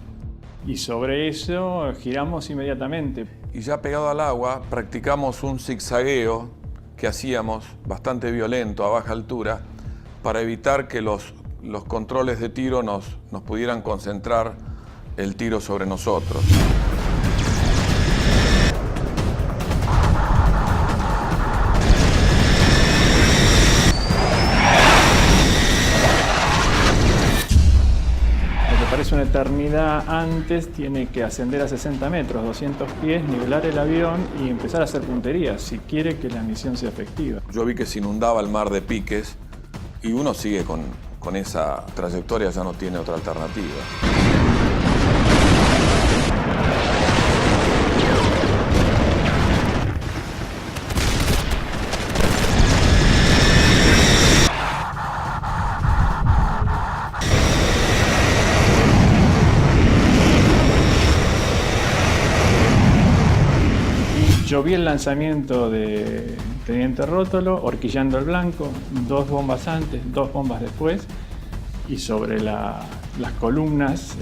Y sobre eso giramos inmediatamente. Y ya pegado al agua practicamos un zigzagueo que hacíamos bastante violento a baja altura para evitar que los controles de tiro nos pudieran concentrar el tiro sobre nosotros. Lo que parece una eternidad antes tiene que ascender a 60 metros, 200 pies, nivelar el avión y empezar a hacer puntería si quiere que la misión sea efectiva. Yo vi que se inundaba el mar de piques y uno sigue con esa trayectoria, ya no tiene otra alternativa. Yo vi el lanzamiento de teniente Rótolo, horquillando el blanco, 2 bombas antes, 2 bombas después, y sobre las columnas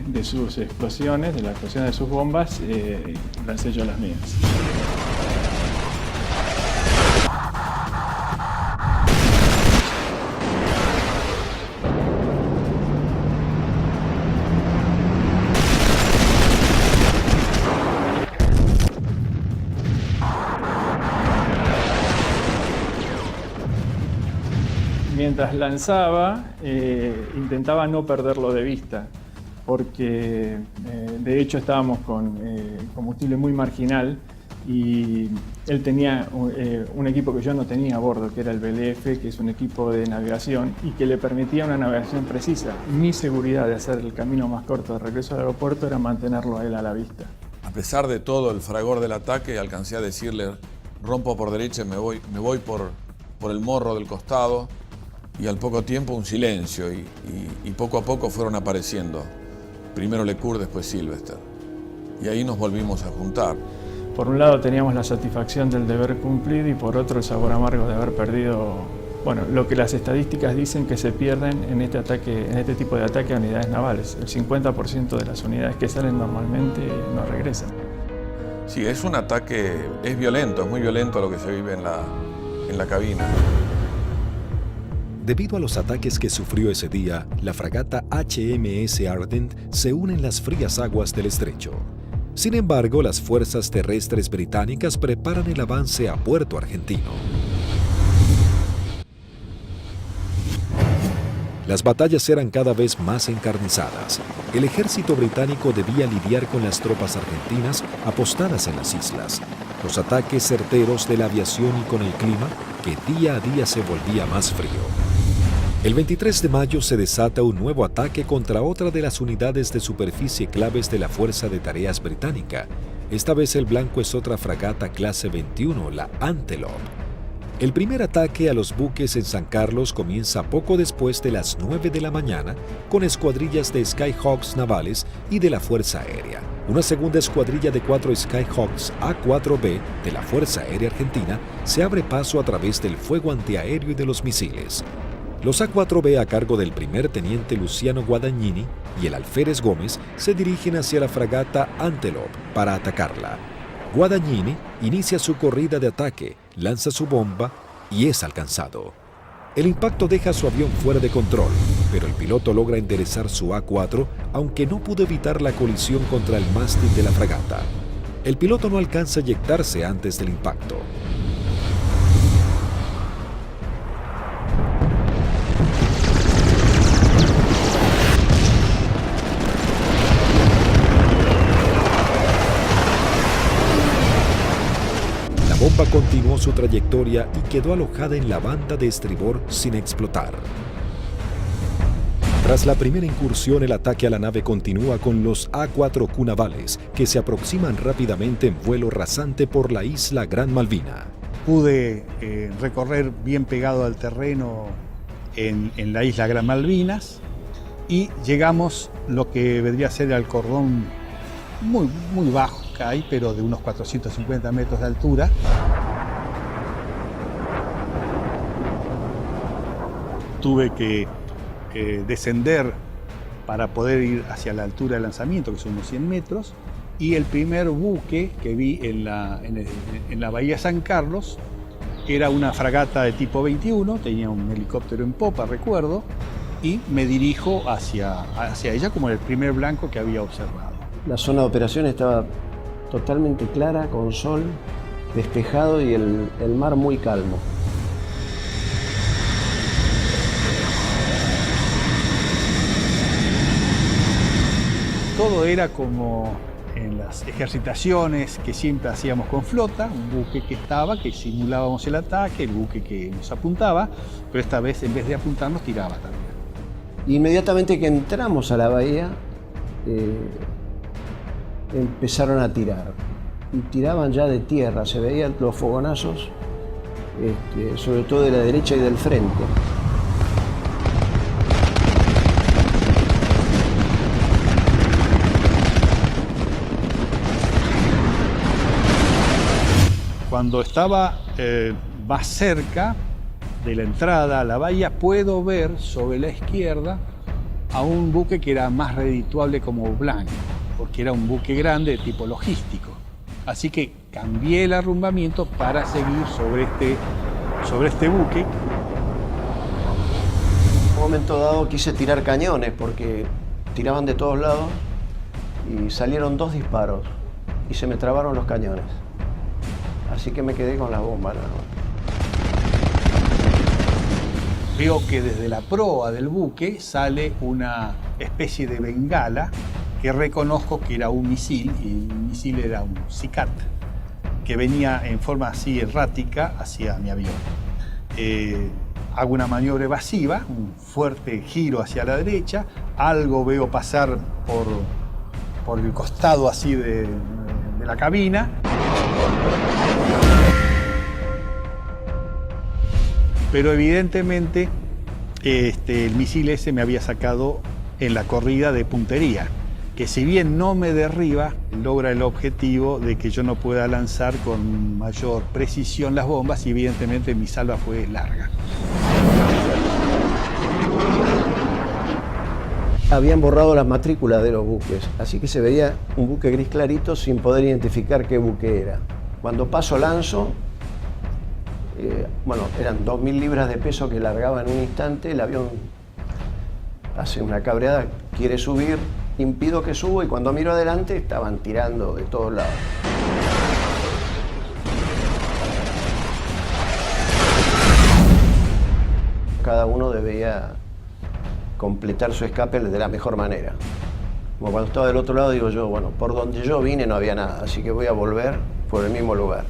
de sus explosiones, de la explosión de sus bombas, lancé yo las mías. Mientras lanzaba, intentaba no perderlo de vista, porque de hecho estábamos con combustible muy marginal y él tenía un equipo que yo no tenía a bordo, que era el BLF, que es un equipo de navegación y que le permitía una navegación precisa. Mi seguridad de hacer el camino más corto de regreso al aeropuerto era mantenerlo a él a la vista. A pesar de todo el fragor del ataque, alcancé a decirle, rompo por derecha y me voy por el morro del costado, y al poco tiempo un silencio y poco a poco fueron apareciendo. Primero Lecour, después Sylvester. Y ahí nos volvimos a juntar. Por un lado teníamos la satisfacción del deber cumplido y por otro el sabor amargo de haber perdido, bueno, lo que las estadísticas dicen que se pierden en este tipo de ataque a unidades navales. El 50% de las unidades que salen normalmente no regresan. Sí, es un ataque, es violento, es muy violento lo que se vive en la cabina. Debido a los ataques que sufrió ese día, la fragata HMS Ardent se une en las frías aguas del estrecho. Sin embargo, las fuerzas terrestres británicas preparan el avance a Puerto Argentino. Las batallas eran cada vez más encarnizadas. El ejército británico debía lidiar con las tropas argentinas apostadas en las islas, los ataques certeros de la aviación y con el clima que día a día se volvía más frío. El 23 de mayo se desata un nuevo ataque contra otra de las unidades de superficie claves de la Fuerza de Tareas Británica. Esta vez el blanco es otra fragata clase 21, la Antelope. El primer ataque a los buques en San Carlos comienza poco después de las 9 de la mañana con escuadrillas de Skyhawks navales y de la Fuerza Aérea. Una segunda escuadrilla de 4 Skyhawks A4B de la Fuerza Aérea Argentina se abre paso a través del fuego antiaéreo y de los misiles. Los A4B a cargo del primer teniente Luciano Guadagnini y el alférez Gómez se dirigen hacia la fragata Antelope para atacarla. Guadagnini inicia su corrida de ataque, lanza su bomba y es alcanzado. El impacto deja su avión fuera de control, pero el piloto logra enderezar su A4, aunque no pudo evitar la colisión contra el mástil de la fragata. El piloto no alcanza a eyectarse antes del impacto. La bomba continuó su trayectoria y quedó alojada en la banda de estribor sin explotar. Tras la primera incursión, el ataque a la nave continúa con los A4Q navales, que se aproximan rápidamente en vuelo rasante por la isla Gran Malvina. Pude recorrer bien pegado al terreno en la isla Gran Malvinas y llegamos lo que vendría a ser al cordón muy bajo que hay, pero de unos 450 metros de altura. Tuve que descender para poder ir hacia la altura de lanzamiento, que son unos 100 metros, y el primer buque que vi en la bahía San Carlos era una fragata de tipo 21, tenía un helicóptero en popa, recuerdo, y me dirijo hacia ella como el primer blanco que había observado. La zona de operación estaba totalmente clara, con sol, despejado y el mar muy calmo. Todo era como en las ejercitaciones que siempre hacíamos con flota, un buque que que simulábamos el ataque, el buque que nos apuntaba, pero esta vez en vez de apuntarnos tiraba también. Inmediatamente que entramos a la bahía, empezaron a tirar. Y tiraban ya de tierra, se veían los fogonazos, sobre todo de la derecha y del frente. Cuando estaba más cerca de la entrada a la bahía, puedo ver sobre la izquierda a un buque que era más redituable como blanco, porque era un buque grande de tipo logístico. Así que cambié el arrumbamiento para seguir sobre este buque. En un momento dado quise tirar cañones porque tiraban de todos lados y salieron 2 disparos y se me trabaron los cañones. Así que me quedé con la bomba. Veo que desde la proa del buque sale una especie de bengala que reconozco que era un misil, y el misil era un Sicat. que venía en forma así errática hacia mi avión. Hago una maniobra evasiva, un fuerte giro hacia la derecha, algo veo pasar por el costado así de la cabina. Pero evidentemente el misil ese me había sacado en la corrida de puntería, que si bien no me derriba, logra el objetivo de que yo no pueda lanzar con mayor precisión las bombas y evidentemente mi salva fue larga. Habían borrado las matrículas de los buques, así que se veía un buque gris clarito sin poder identificar qué buque era. Cuando paso lanzo, eran 2.000 libras de peso que largaba en un instante, el avión hace una cabreada, quiere subir, impido que suba y cuando miro adelante estaban tirando de todos lados. Cada uno debía completar su escape de la mejor manera. Como cuando estaba del otro lado digo yo, bueno, por donde yo vine no había nada, así que voy a volver por el mismo lugar.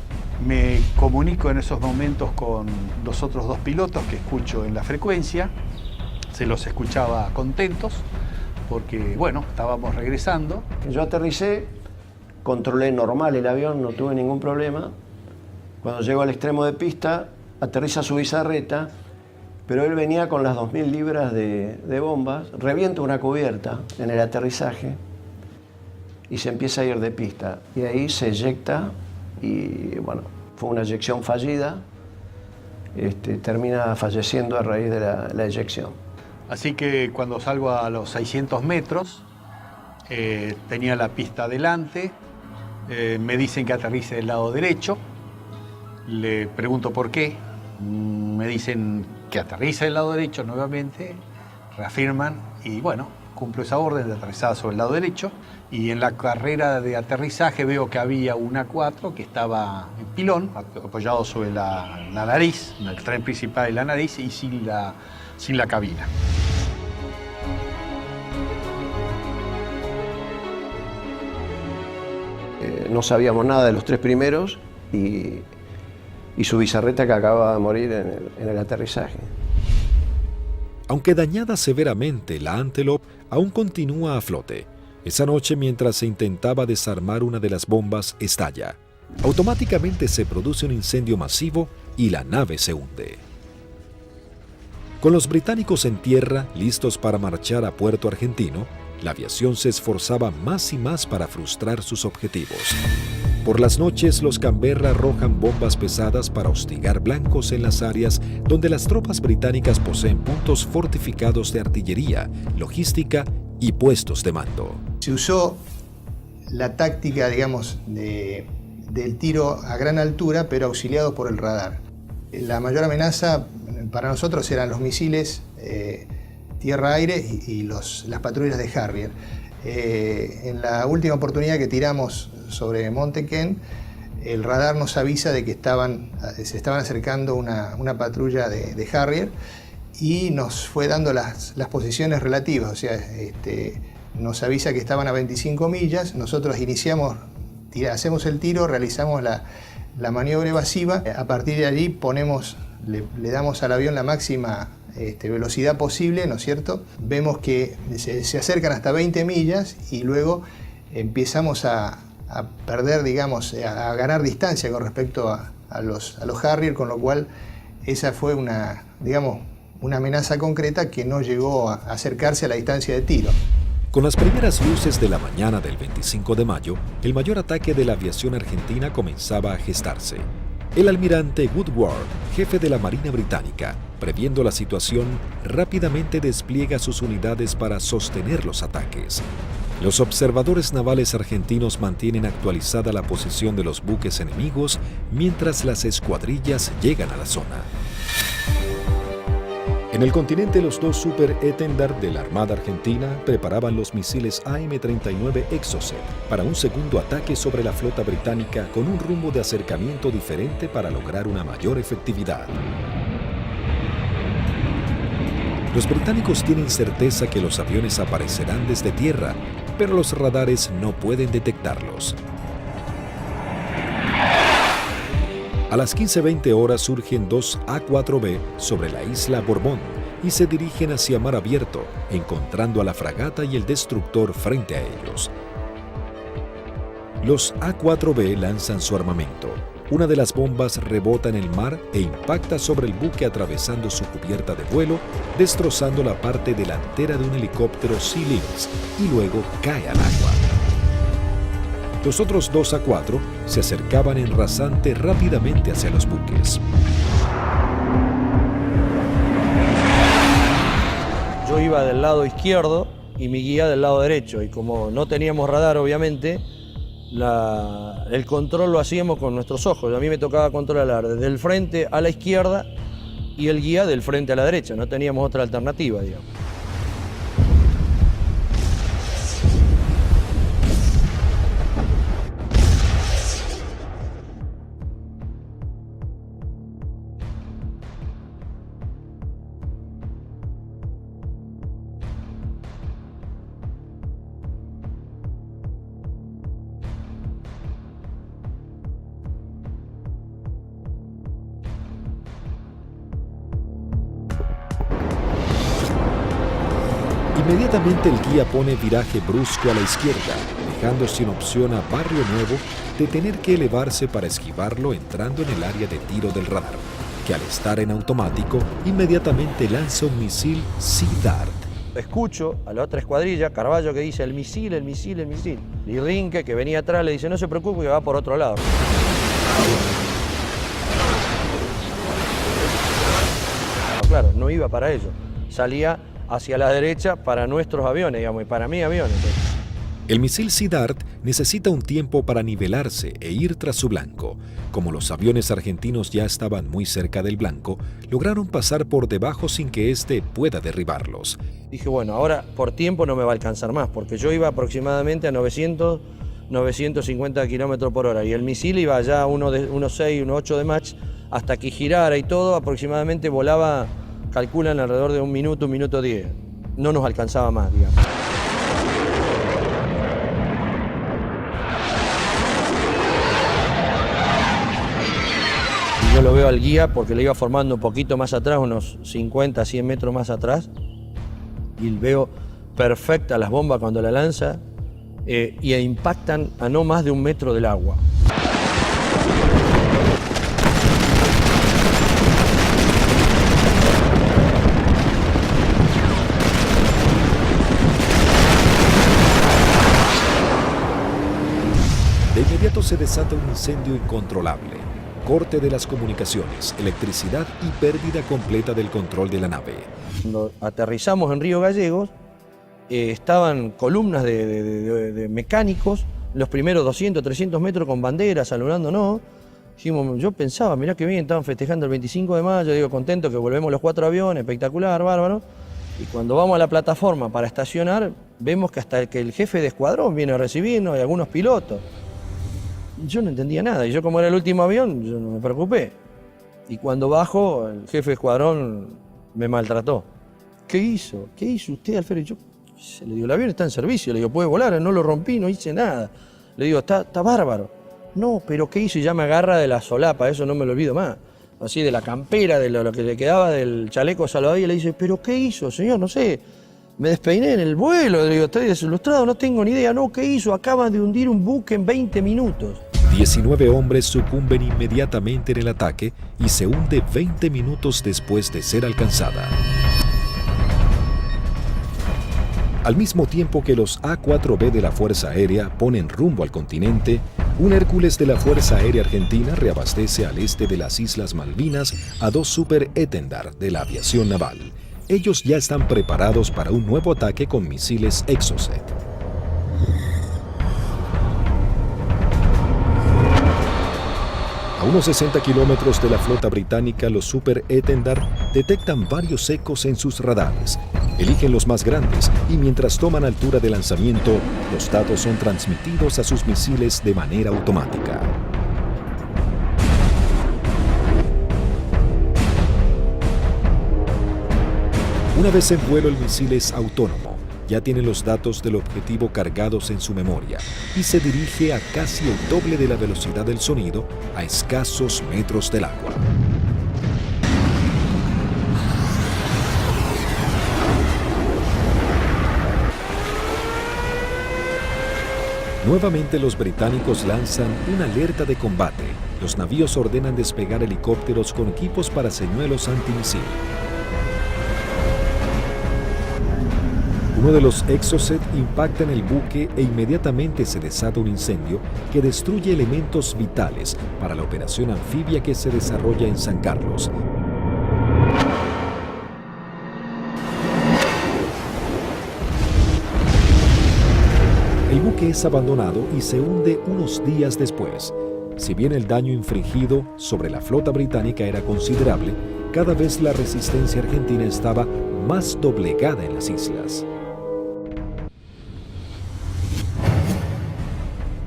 Me comunico en esos momentos con los otros dos pilotos que escucho en la frecuencia. Se los escuchaba contentos porque, bueno, estábamos regresando. Yo aterricé, controlé normal el avión, no tuve ningún problema. Cuando llego al extremo de pista, aterriza su bizarreta, pero él venía con las 2.000 libras de bombas, revienta una cubierta en el aterrizaje y se empieza a ir de pista. Y ahí se eyecta y, bueno, fue una eyección fallida. Termina falleciendo a raíz de la eyección. Así que cuando salgo a los 600 metros, tenía la pista adelante, me dicen que aterrice del lado derecho, le pregunto por qué, me dicen que aterrice del lado derecho nuevamente, reafirman y bueno, cumplo esa orden de aterrizar sobre el lado derecho y en la carrera de aterrizaje veo que había un A4 que estaba en pilón, apoyado sobre la nariz, en el tren principal y la nariz y sin la cabina. No sabíamos nada de los tres primeros y su bizarreta que acababa de morir en el aterrizaje. Aunque dañada severamente, la Antelope aún continúa a flote. Esa noche, mientras se intentaba desarmar una de las bombas, estalla. Automáticamente se produce un incendio masivo y la nave se hunde. Con los británicos en tierra, listos para marchar a Puerto Argentino, la aviación se esforzaba más y más para frustrar sus objetivos. Por las noches, los Canberra arrojan bombas pesadas para hostigar blancos en las áreas donde las tropas británicas poseen puntos fortificados de artillería, logística y puestos de mando. Se usó la táctica, digamos, del tiro a gran altura, pero auxiliado por el radar. La mayor amenaza para nosotros eran los misiles tierra-aire y las patrullas de Harrier. En la última oportunidad que tiramos sobre Monte Kent, el radar nos avisa de que se estaban acercando una patrulla de Harrier y nos fue dando las posiciones relativas, o sea, nos avisa que estaban a 25 millas, nosotros hacemos el tiro, realizamos la maniobra evasiva, a partir de allí le damos al avión la máxima velocidad posible, ¿no es cierto? Vemos que se acercan hasta 20 millas y luego empezamos a perder, digamos, a ganar distancia con respecto a los Harrier, con lo cual esa fue una amenaza concreta que no llegó a acercarse a la distancia de tiro. Con las primeras luces de la mañana del 25 de mayo, el mayor ataque de la aviación argentina comenzaba a gestarse. El almirante Woodward, jefe de la Marina Británica, previendo la situación, rápidamente despliega sus unidades para sostener los ataques. Los observadores navales argentinos mantienen actualizada la posición de los buques enemigos mientras las escuadrillas llegan a la zona. En el continente, los dos Super Étendard de la Armada Argentina preparaban los misiles AM-39 Exocet para un segundo ataque sobre la flota británica con un rumbo de acercamiento diferente para lograr una mayor efectividad. Los británicos tienen certeza que los aviones aparecerán desde tierra, pero los radares no pueden detectarlos. A las 15:20 horas surgen dos A-4B sobre la isla Borbón y se dirigen hacia mar abierto, encontrando a la fragata y el destructor frente a ellos. Los A-4B lanzan su armamento. Una de las bombas rebota en el mar e impacta sobre el buque atravesando su cubierta de vuelo, destrozando la parte delantera de un helicóptero Sea Lynx y luego cae al agua. Los otros dos A-4 se acercaban en rasante rápidamente hacia los buques. Yo iba del lado izquierdo y mi guía del lado derecho, y como no teníamos radar, obviamente, el control lo hacíamos con nuestros ojos. A mí me tocaba controlar desde el frente a la izquierda y el guía del frente a la derecha. No teníamos otra alternativa, digamos. Inmediatamente el guía pone viraje brusco a la izquierda, dejando sin opción a Barrio Nuevo de tener que elevarse para esquivarlo entrando en el área de tiro del radar, que al estar en automático inmediatamente lanza un misil Sea Dart. Escucho a la otra escuadrilla, Carballo, que dice el misil, el misil, el misil. Y Rinque, que venía atrás, le dice no se preocupe que va por otro lado. Claro, no iba para ello. Salía hacia la derecha para nuestros aviones, digamos, y para mis aviones. El misil Sea Dart necesita un tiempo para nivelarse e ir tras su blanco. Como los aviones argentinos ya estaban muy cerca del blanco, lograron pasar por debajo sin que éste pueda derribarlos. Dije, bueno, ahora por tiempo no me va a alcanzar más, porque yo iba aproximadamente a 900, 950 kilómetros por hora, y el misil iba allá a 1.6, 1.8 de Mach, hasta que girara y todo, aproximadamente volaba, calculan alrededor de un minuto 10. No nos alcanzaba más, digamos. Y yo lo veo al guía porque le iba formando un poquito más atrás, unos 50, 100 metros más atrás, y veo perfecta las bombas cuando la lanza y impactan a no más de 1 metro del agua. De inmediato se desata un incendio incontrolable, corte de las comunicaciones, electricidad y pérdida completa del control de la nave. Cuando aterrizamos en Río Gallegos, estaban columnas de mecánicos, los primeros 200, 300 metros con banderas, saludándonos. Dijimos, yo pensaba, mirá que bien, estaban festejando el 25 de mayo, digo, contento que volvemos los 4 aviones, espectacular, bárbaro. Y cuando vamos a la plataforma para estacionar, vemos que hasta el jefe de escuadrón viene a recibirnos y algunos pilotos. Yo no entendía nada, y yo como era el último avión, yo no me preocupé. Y cuando bajo, el jefe de escuadrón me maltrató. ¿Qué hizo? ¿Qué hizo usted, Alfredo? Le digo, el avión está en servicio, le digo, puede volar, no lo rompí, no hice nada. Le digo, está bárbaro. No, pero ¿qué hizo? Y ya me agarra de la solapa, eso no me lo olvido más. Así de la campera, de lo que le quedaba del chaleco salvavidas, y le dice, ¿pero qué hizo, señor? No sé, me despeiné en el vuelo, le digo, estoy desilustrado, no tengo ni idea. No, ¿qué hizo? Acaban de hundir un buque en 20 minutos. 19 hombres sucumben inmediatamente en el ataque y se hunde 20 minutos después de ser alcanzada. Al mismo tiempo que los A-4B de la Fuerza Aérea ponen rumbo al continente, un Hércules de la Fuerza Aérea Argentina reabastece al este de las Islas Malvinas a 2 Super Étendard de la aviación naval. Ellos ya están preparados para un nuevo ataque con misiles Exocet. A unos 60 kilómetros de la flota británica, los Super Étendard detectan varios ecos en sus radares. Eligen los más grandes y mientras toman altura de lanzamiento, los datos son transmitidos a sus misiles de manera automática. Una vez en vuelo, el misil es autónomo. ya tiene los datos del objetivo cargados en su memoria y se dirige a casi el doble de la velocidad del sonido a escasos metros del agua. Nuevamente los británicos lanzan una alerta de combate. Los navíos ordenan despegar helicópteros con equipos para señuelos antimisil. Uno de los Exocet impacta en el buque e inmediatamente se desata un incendio que destruye elementos vitales para la operación anfibia que se desarrolla en San Carlos. El buque es abandonado y se hunde unos días después. Si bien el daño infligido sobre la flota británica era considerable, cada vez la resistencia argentina estaba más doblegada en las islas.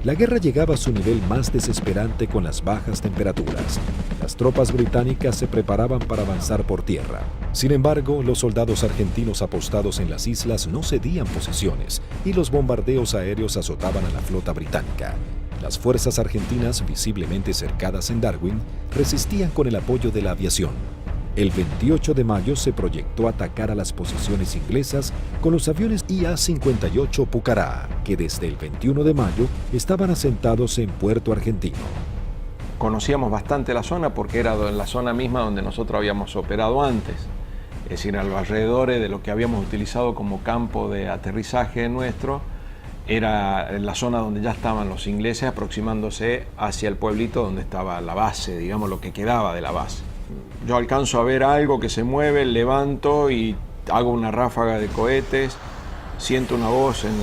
La guerra llegaba a su nivel más desesperante con las bajas temperaturas. Las tropas británicas se preparaban para avanzar por tierra. Sin embargo, los soldados argentinos apostados en las islas no cedían posiciones y los bombardeos aéreos azotaban a la flota británica. Las fuerzas argentinas, visiblemente cercadas en Darwin, resistían con el apoyo de la aviación. El 28 de mayo se proyectó atacar a las posiciones inglesas con los aviones IA-58 Pucará, que desde el 21 de mayo estaban asentados en Puerto Argentino. Conocíamos bastante la zona porque era la zona misma donde nosotros habíamos operado antes, es decir, a los alrededores de lo que habíamos utilizado como campo de aterrizaje nuestro, era la zona donde ya estaban los ingleses aproximándose hacia el pueblito donde estaba la base, digamos lo que quedaba de la base. Yo alcanzo a ver algo que se mueve, levanto y hago una ráfaga de cohetes, siento una voz en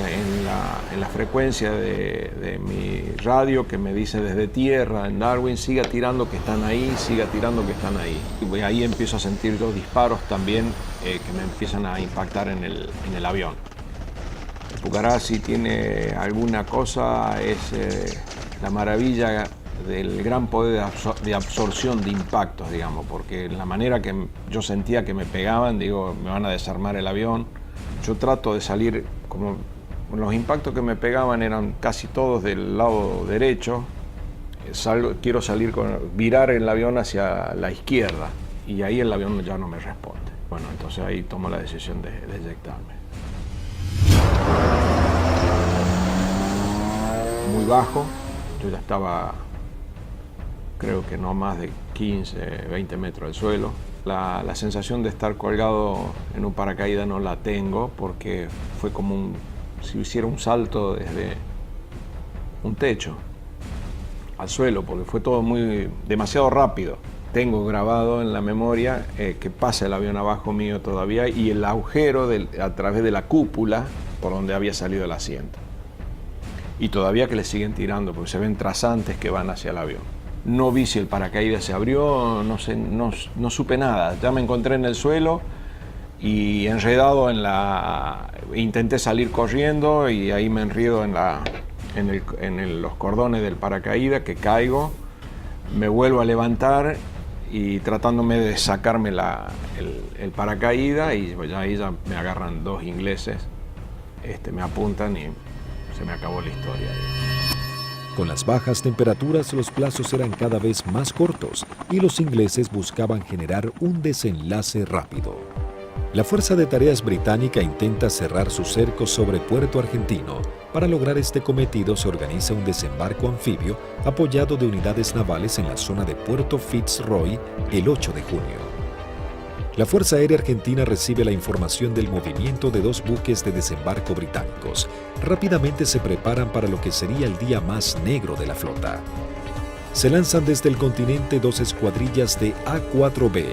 la frecuencia de mi radio que me dice desde tierra en Darwin, siga tirando que están ahí, siga tirando que están ahí. Y ahí empiezo a sentir dos disparos también que me empiezan a impactar en el avión. El Pucará, si tiene alguna cosa, es la maravilla del gran poder de absorción de impactos, digamos, porque la manera que yo sentía que me pegaban, digo, me van a desarmar el avión. Yo trato de salir, como los impactos que me pegaban eran casi todos del lado derecho, quiero virar el avión hacia la izquierda y ahí el avión ya no me responde. Bueno, entonces ahí tomo la decisión de eyectarme. Muy bajo, yo ya estaba, creo que no más de 15, 20 metros del suelo. La sensación de estar colgado en un paracaídas no la tengo porque fue como si hiciera un salto desde un techo al suelo, porque fue todo demasiado rápido. Tengo grabado en la memoria que pasa el avión abajo mío todavía y el agujero a través de la cúpula por donde había salido el asiento. Y todavía que le siguen tirando porque se ven trazantes que van hacia el avión. No vi si el paracaídas se abrió, no sé, no supe nada. Ya me encontré en el suelo y enredado intenté salir corriendo y ahí me enredo en los cordones del paracaídas, que caigo, me vuelvo a levantar y tratándome de sacarme el paracaídas y ahí ya me agarran dos ingleses, me apuntan y se me acabó la historia. Con las bajas temperaturas, los plazos eran cada vez más cortos y los ingleses buscaban generar un desenlace rápido. La Fuerza de Tareas británica intenta cerrar su cerco sobre Puerto Argentino. Para lograr este cometido se organiza un desembarco anfibio apoyado de unidades navales en la zona de Puerto Fitzroy el 8 de junio. La Fuerza Aérea Argentina recibe la información del movimiento de dos buques de desembarco británicos. Rápidamente se preparan para lo que sería el día más negro de la flota. Se lanzan desde el continente dos escuadrillas de A-4B,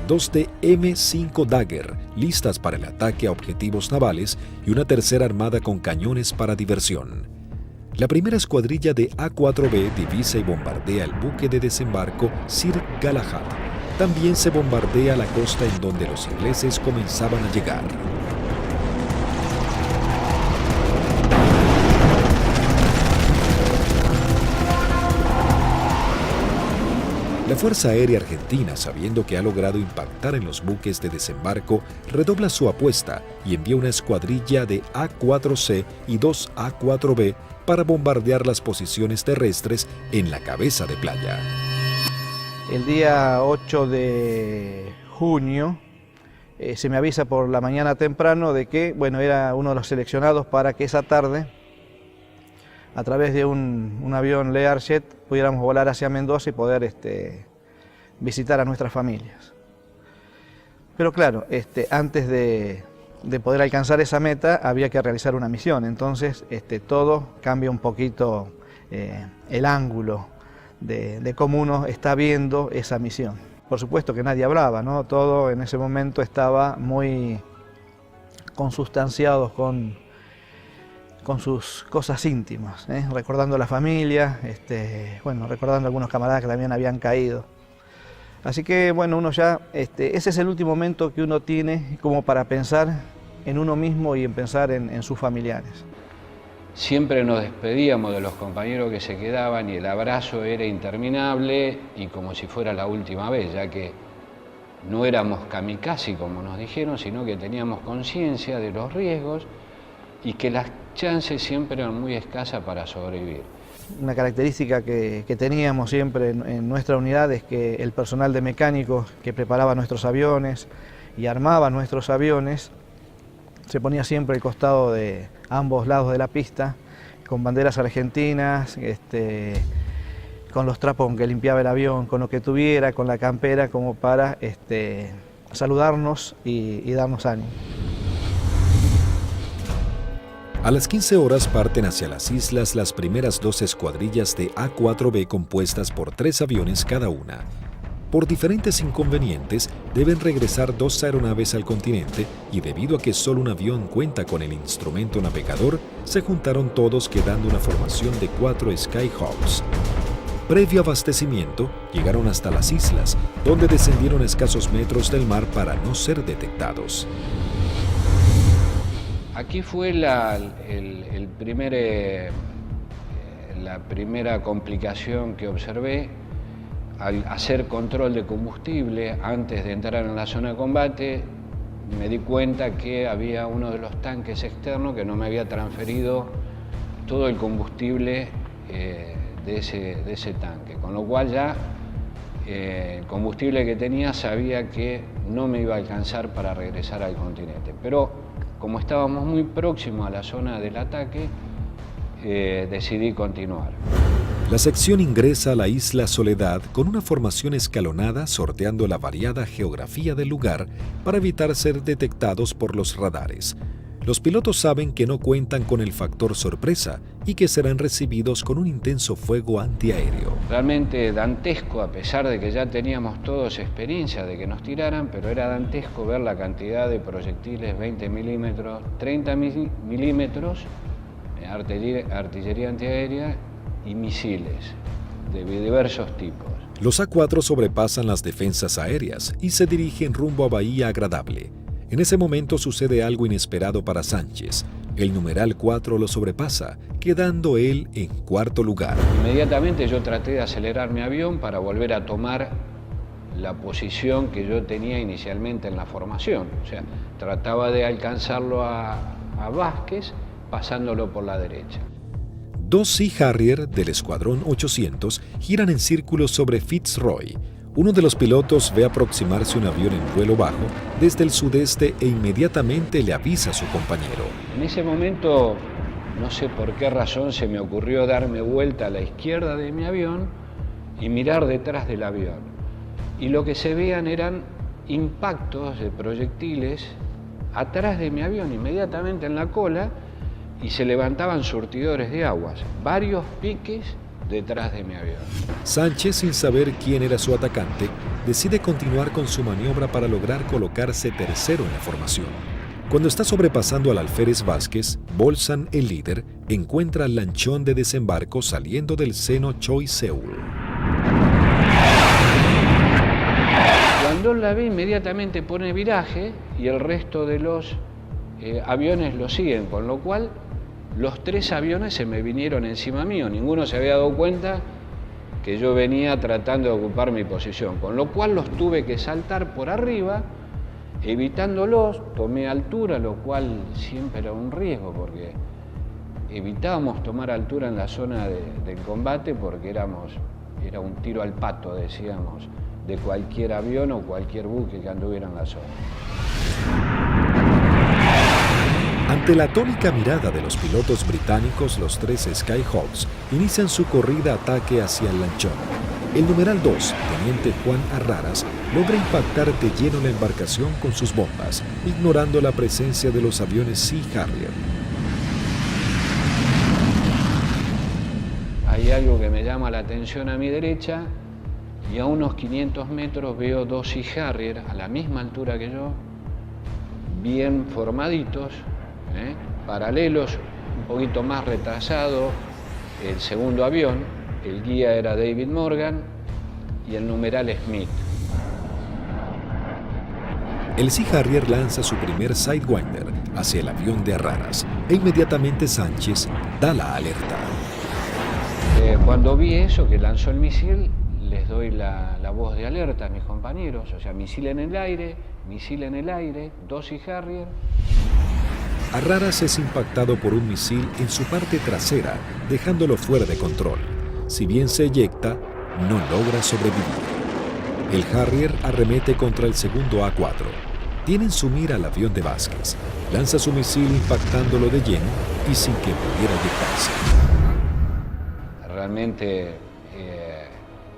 dos de M5 Dagger, listas para el ataque a objetivos navales, y una tercera armada con cañones para diversión. La primera escuadrilla de A-4B divisa y bombardea el buque de desembarco Sir Galahad. También se bombardea la costa en donde los ingleses comenzaban a llegar. La Fuerza Aérea Argentina, sabiendo que ha logrado impactar en los buques de desembarco, redobla su apuesta y envía una escuadrilla de A-4C y 2 A-4B para bombardear las posiciones terrestres en la cabeza de playa. El día 8 de junio se me avisa por la mañana temprano de que, bueno, era uno de los seleccionados para que esa tarde, a través de un avión Learjet, pudiéramos volar hacia Mendoza y poder visitar a nuestras familias. Pero claro, antes de poder alcanzar esa meta había que realizar una misión, entonces todo cambia un poquito el ángulo de cómo uno está viendo esa misión. Por supuesto que nadie hablaba, ¿no? Todo en ese momento estaba muy consustanciado con sus cosas íntimas, recordando a la familia, bueno, recordando a algunos camaradas que también habían caído. Así que bueno, uno ya, ese es el último momento que uno tiene como para pensar en uno mismo y en pensar en sus familiares. Siempre nos despedíamos de los compañeros que se quedaban y el abrazo era interminable y como si fuera la última vez, ya que no éramos kamikaze como nos dijeron, sino que teníamos conciencia de los riesgos y que las chances siempre eran muy escasas para sobrevivir. Una característica que teníamos siempre en nuestra unidad es que el personal de mecánicos que preparaba nuestros aviones y armaba nuestros aviones se ponía siempre al costado de ambos lados de la pista, con banderas argentinas, con los trapos con que limpiaba el avión, con lo que tuviera, con la campera, como para saludarnos y darnos ánimo. A las 15 horas parten hacia las islas las primeras 2 escuadrillas de A-4B compuestas por 3 aviones cada una. Por diferentes inconvenientes, deben regresar 2 aeronaves al continente y debido a que solo un avión cuenta con el instrumento navegador, se juntaron todos quedando una formación de 4 Skyhawks. Previo abastecimiento, llegaron hasta las islas, donde descendieron a escasos metros del mar para no ser detectados. Aquí fue la primera complicación que observé. Al hacer control de combustible antes de entrar en la zona de combate, me di cuenta que había uno de los tanques externos que no me había transferido todo el combustible de ese tanque, con lo cual ya el combustible que tenía sabía que no me iba a alcanzar para regresar al continente. Pero como estábamos muy próximos a la zona del ataque, decidí continuar. La sección ingresa a la isla Soledad con una formación escalonada sorteando la variada geografía del lugar para evitar ser detectados por los radares. Los pilotos saben que no cuentan con el factor sorpresa y que serán recibidos con un intenso fuego antiaéreo. Realmente dantesco, a pesar de que ya teníamos todos experiencia de que nos tiraran, pero era dantesco ver la cantidad de proyectiles 20 milímetros, 30 milímetros, artillería antiaérea y misiles de diversos tipos. Los A-4 sobrepasan las defensas aéreas y se dirigen rumbo a Bahía Agradable. En ese momento sucede algo inesperado para Sánchez. El numeral 4 lo sobrepasa, quedando él en 4º lugar. Inmediatamente yo traté de acelerar mi avión para volver a tomar la posición que yo tenía inicialmente en la formación. O sea, trataba de alcanzarlo a Vázquez pasándolo por la derecha. 2 Sea Harrier del Escuadrón 800 giran en círculo sobre Fitzroy. Uno de los pilotos ve aproximarse un avión en vuelo bajo desde el sudeste e inmediatamente le avisa a su compañero. En ese momento, no sé por qué razón, se me ocurrió darme vuelta a la izquierda de mi avión y mirar detrás del avión. Y lo que se veían eran impactos de proyectiles atrás de mi avión, inmediatamente en la cola, y se levantaban surtidores de aguas, varios piques detrás de mi avión. Sánchez, sin saber quién era su atacante, decide continuar con su maniobra para lograr colocarse tercero en la formación. Cuando está sobrepasando al alférez Vázquez, Bolsan, el líder, encuentra al lanchón de desembarco saliendo del seno Choiseul. Cuando la ve, inmediatamente pone viraje y el resto de los aviones lo siguen, con lo cual los 3 aviones se me vinieron encima mío. Ninguno se había dado cuenta que yo venía tratando de ocupar mi posición, con lo cual los tuve que saltar por arriba, evitándolos, tomé altura, lo cual siempre era un riesgo porque evitábamos tomar altura en la zona del combate porque era un tiro al pato, decíamos, de cualquier avión o cualquier buque que anduviera en la zona. Ante la atónica mirada de los pilotos británicos, los 3 Skyhawks inician su corrida ataque hacia el lanchón. El numeral 2, teniente Juan Arraras, logra impactar de lleno la embarcación con sus bombas, ignorando la presencia de los aviones Sea Harrier. Hay algo que me llama la atención a mi derecha y a unos 500 metros veo 2 Sea Harrier a la misma altura que yo, bien formaditos, paralelos, un poquito más retrasado el segundo avión, el guía era David Morgan y el numeral Smith. El Sea Harrier lanza su primer Sidewinder hacia el avión de Arraras e inmediatamente Sánchez da la alerta. Cuando vi eso, que lanzó el misil, les doy la voz de alerta a mis compañeros, o sea, misil en el aire, 2 Sea Harrier. Arraras es impactado por un misil en su parte trasera, dejándolo fuera de control. Si bien se eyecta, no logra sobrevivir. El Harrier arremete contra el segundo A4. Tiene en su mira al avión de Vázquez. Lanza su misil impactándolo de lleno y sin que pudiera eyectarse. Realmente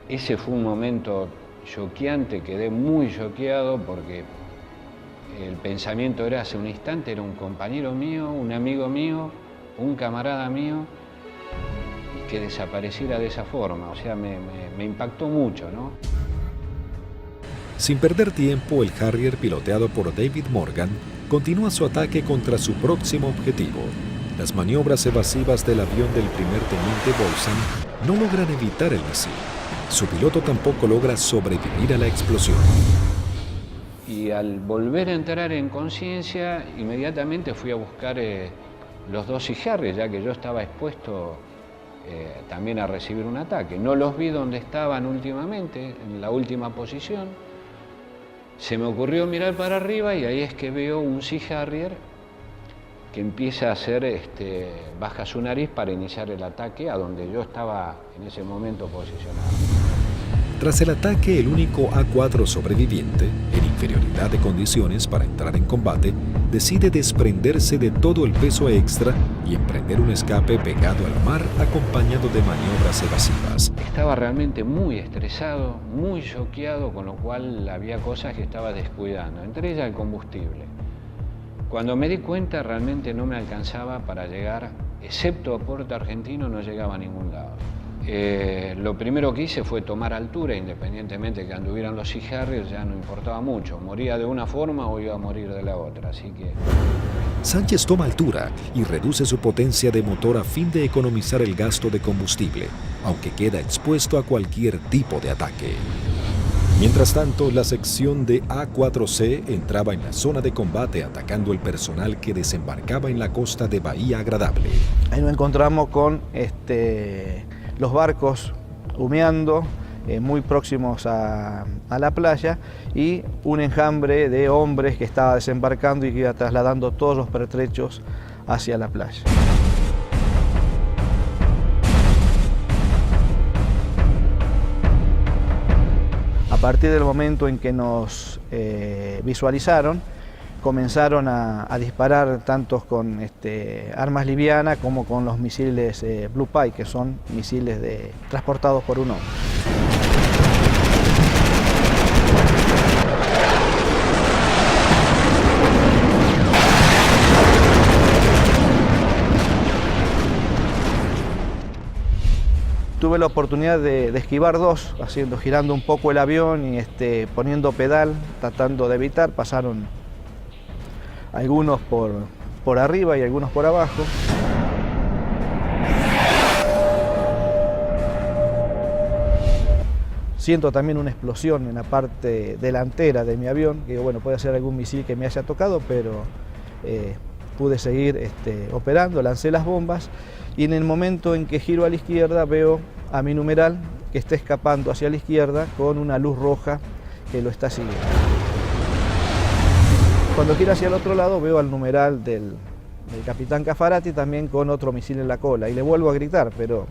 ese fue un momento choqueante, quedé muy choqueado porque el pensamiento era hace un instante, era un compañero mío, un amigo mío, un camarada mío, y que desapareciera de esa forma, o sea, me impactó mucho, ¿no? Sin perder tiempo, el Harrier, piloteado por David Morgan, continúa su ataque contra su próximo objetivo. Las maniobras evasivas del avión del primer teniente Bolson no logran evitar el misil. Su piloto tampoco logra sobrevivir a la explosión. Y al volver a entrar en conciencia, inmediatamente fui a buscar los 2 Sea Harrier, ya que yo estaba expuesto también a recibir un ataque. No los vi donde estaban últimamente, en la última posición. Se me ocurrió mirar para arriba y ahí es que veo un Sea Harrier que empieza a hacer, baja su nariz para iniciar el ataque a donde yo estaba en ese momento posicionado. Tras el ataque, el único A4 sobreviviente, en inferioridad de condiciones para entrar en combate, decide desprenderse de todo el peso extra y emprender un escape pegado al mar acompañado de maniobras evasivas. Estaba realmente muy estresado, muy choqueado, con lo cual había cosas que estaba descuidando, entre ellas el combustible. Cuando me di cuenta, realmente no me alcanzaba para llegar, excepto a Puerto Argentino, no llegaba a ningún lado. Lo primero que hice fue tomar altura, independientemente que anduvieran los Sea Harrier, ya no importaba mucho. Moría de una forma o iba a morir de la otra, así que... Sánchez toma altura y reduce su potencia de motor a fin de economizar el gasto de combustible, aunque queda expuesto a cualquier tipo de ataque. Mientras tanto, la sección de A4C entraba en la zona de combate atacando el personal que desembarcaba en la costa de Bahía Agradable. Ahí nos encontramos con los barcos humeando, muy próximos a la playa, y un enjambre de hombres que estaba desembarcando y que iba trasladando todos los pertrechos hacia la playa. A partir del momento en que nos visualizaron, comenzaron a disparar tanto con armas livianas como con los misiles Blue Pie, que son misiles transportados por un hombre. Tuve la oportunidad de esquivar 2, girando un poco el avión y poniendo pedal, tratando de evitar. Pasaron algunos por arriba y algunos por abajo. Siento también una explosión en la parte delantera de mi avión, que bueno, puede ser algún misil que me haya tocado, pero pude seguir operando, lancé las bombas y en el momento en que giro a la izquierda veo a mi numeral que está escapando hacia la izquierda con una luz roja que lo está siguiendo. Cuando gira hacia el otro lado veo al numeral del capitán Caffarati también con otro misil en la cola y le vuelvo a gritar, pero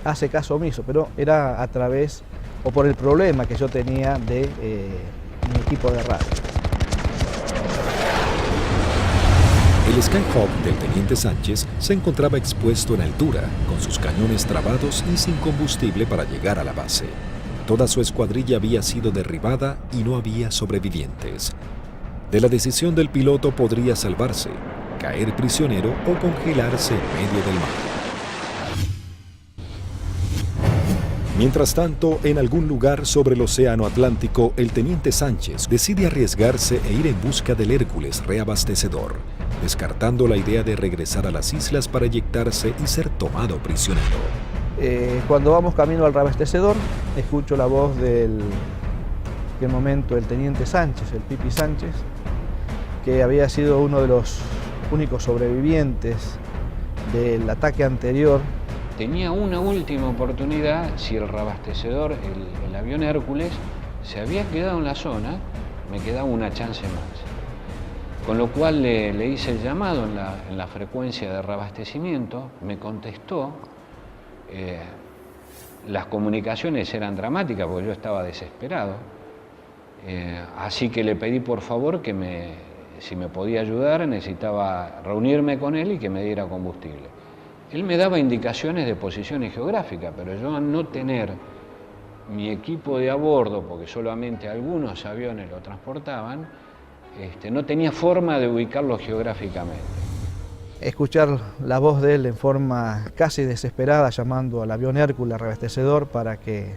hace caso omiso, pero era a través o por el problema que yo tenía de mi equipo de radio. El Skyhawk del teniente Sánchez se encontraba expuesto en altura, con sus cañones trabados y sin combustible para llegar a la base. Toda su escuadrilla había sido derribada y no había sobrevivientes. De la decisión del piloto podría salvarse, caer prisionero o congelarse en medio del mar. Mientras tanto, en algún lugar sobre el océano Atlántico, el teniente Sánchez decide arriesgarse e ir en busca del Hércules reabastecedor, descartando la idea de regresar a las islas para eyectarse y ser tomado prisionero. Cuando vamos camino al reabastecedor, escucho la voz del momento el teniente Sánchez, el Pipi Sánchez, que había sido uno de los únicos sobrevivientes del ataque anterior. Tenía una última oportunidad si el reabastecedor, el avión Hércules, se había quedado en la zona, me quedaba una chance más. Con lo cual le hice el llamado en la frecuencia de reabastecimiento, me contestó. Las comunicaciones eran dramáticas porque yo estaba desesperado, así que le pedí por favor que si me podía ayudar, necesitaba reunirme con él y que me diera combustible. Él me daba indicaciones de posiciones geográficas, pero yo al no tener mi equipo de a bordo, porque solamente algunos aviones lo transportaban, no tenía forma de ubicarlo geográficamente. Escuchar la voz de él en forma casi desesperada, llamando al avión Hércules reabastecedor para que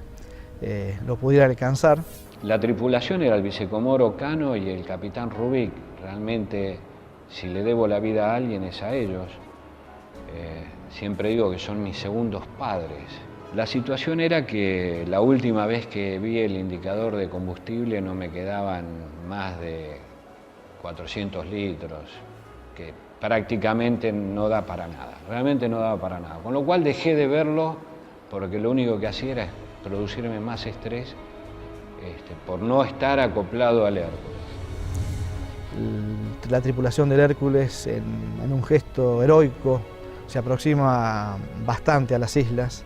lo pudiera alcanzar. La tripulación era el vicecomoro Cano y el capitán Rubik. Realmente, si le debo la vida a alguien es a ellos. Siempre digo que son mis segundos padres. La situación era que la última vez que vi el indicador de combustible no me quedaban más de 400 litros, que prácticamente no da para nada, realmente no daba para nada. Con lo cual dejé de verlo porque lo único que hacía era producirme más estrés por no estar acoplado al Hércules. La tripulación del Hércules, en un gesto heroico, se aproxima bastante a las islas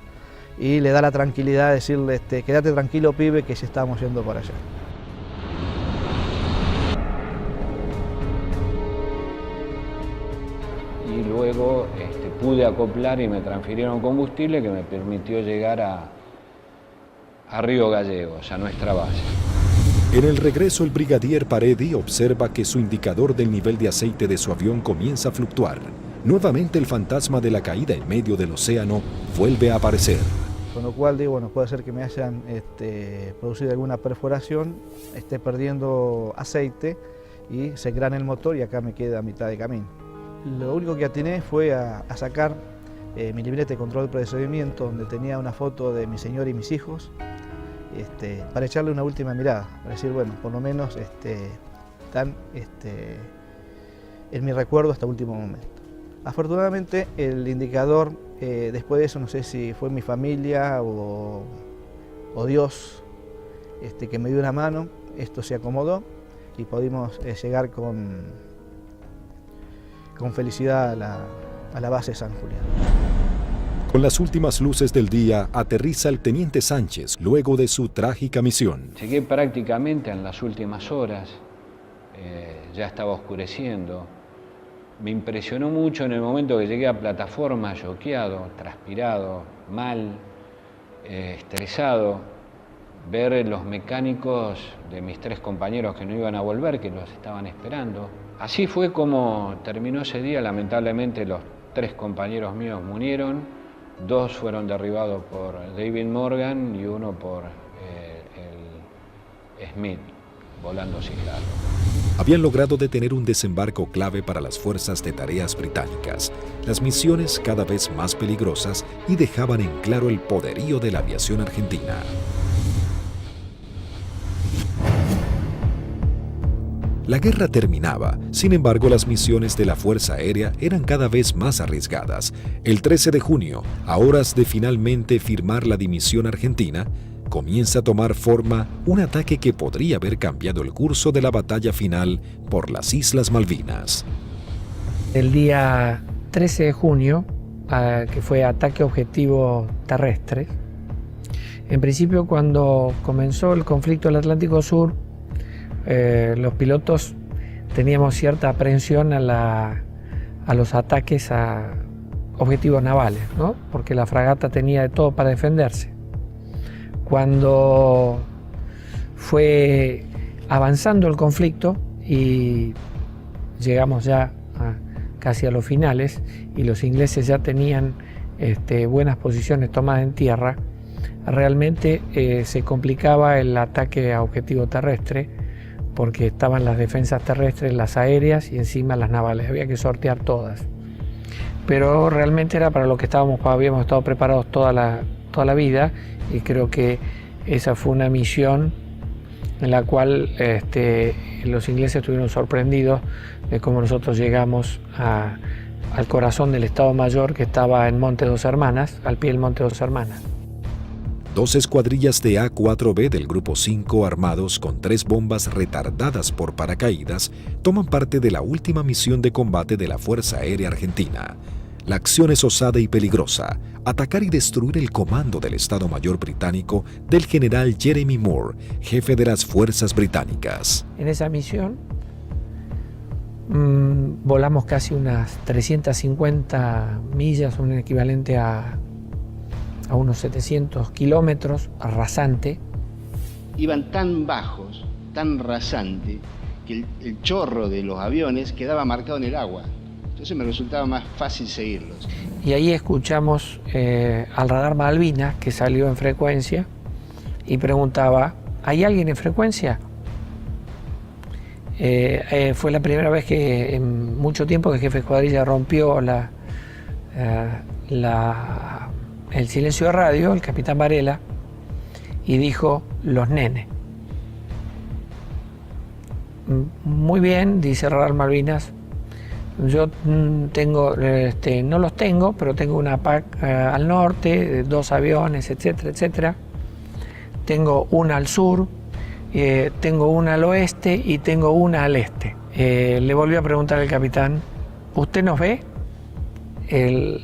y le da la tranquilidad de decirle, quédate tranquilo, pibe, que ya estamos yendo para allá. Y luego pude acoplar y me transfirieron combustible que me permitió llegar a Río Gallegos, a nuestra base. En el regreso, el brigadier Paredi observa que su indicador del nivel de aceite de su avión comienza a fluctuar. Nuevamente el fantasma de la caída en medio del océano vuelve a aparecer. Con lo cual digo, bueno, puede ser que me hayan producido alguna perforación, esté perdiendo aceite y se engrane el motor y acá me queda a mitad de camino. Lo único que atiné fue a sacar mi libreta de control de procedimiento, donde tenía una foto de mi señora y mis hijos, para echarle una última mirada, para decir, bueno, por lo menos están en mi recuerdo hasta el último momento. Afortunadamente el indicador, después de eso, no sé si fue mi familia o Dios que me dio una mano, esto se acomodó y pudimos llegar con felicidad a la base San Julián. Con las últimas luces del día, aterriza el teniente Sánchez luego de su trágica misión. Llegué prácticamente en las últimas horas, ya estaba oscureciendo. Me impresionó mucho en el momento que llegué a plataforma, choqueado, transpirado, mal, estresado, ver los mecánicos de mis 3 compañeros que no iban a volver, que los estaban esperando. Así fue como terminó ese día. Lamentablemente los 3 compañeros míos murieron, 2 fueron derribados por David Morgan y 1 por el Smith, volando sin largo. Habían logrado detener un desembarco clave para las fuerzas de tareas británicas, las misiones cada vez más peligrosas y dejaban en claro el poderío de la aviación argentina. La guerra terminaba, sin embargo las misiones de la Fuerza Aérea eran cada vez más arriesgadas. El 13 de junio, a horas de finalmente firmar la dimisión argentina, comienza a tomar forma un ataque que podría haber cambiado el curso de la batalla final por las Islas Malvinas. El día 13 de junio, que fue ataque objetivo terrestre, en principio cuando comenzó el conflicto del Atlántico Sur, los pilotos teníamos cierta aprehensión a los ataques a objetivos navales, ¿no? Porque la fragata tenía de todo para defenderse. Cuando fue avanzando el conflicto y llegamos ya casi a los finales y los ingleses ya tenían buenas posiciones tomadas en tierra, realmente se complicaba el ataque a objetivo terrestre, porque estaban las defensas terrestres, las aéreas y encima las navales, había que sortear todas. Pero realmente era para lo que habíamos estado preparados toda la vida, y creo que esa fue una misión en la cual los ingleses estuvieron sorprendidos de cómo nosotros llegamos al corazón del Estado Mayor, que estaba en Monte Dos Hermanas, al pie del Monte Dos Hermanas. 2 escuadrillas de A-4B del Grupo 5 armados con 3 bombas retardadas por paracaídas toman parte de la última misión de combate de la Fuerza Aérea Argentina. La acción es osada y peligrosa: atacar y destruir el comando del Estado Mayor británico del general Jeremy Moore, jefe de las fuerzas británicas. En esa misión volamos casi unas 350 millas, un equivalente a unos 700 kilómetros, rasante. Iban tan bajos, tan rasante, que el chorro de los aviones quedaba marcado en el agua. Entonces me resultaba más fácil seguirlos. Y ahí escuchamos al radar Malvinas, que salió en frecuencia y preguntaba: ¿hay alguien en frecuencia? Fue la primera vez que en mucho tiempo que el jefe de escuadrilla rompió el silencio de radio, el capitán Varela, y dijo: los nenes. Muy bien, dice Radar Malvinas, yo tengo, no los tengo, pero tengo una PAC al norte, 2 aviones, etcétera, etcétera. Tengo una al sur, tengo una al oeste y tengo una al este. Le volvió a preguntar al capitán: ¿usted nos ve? El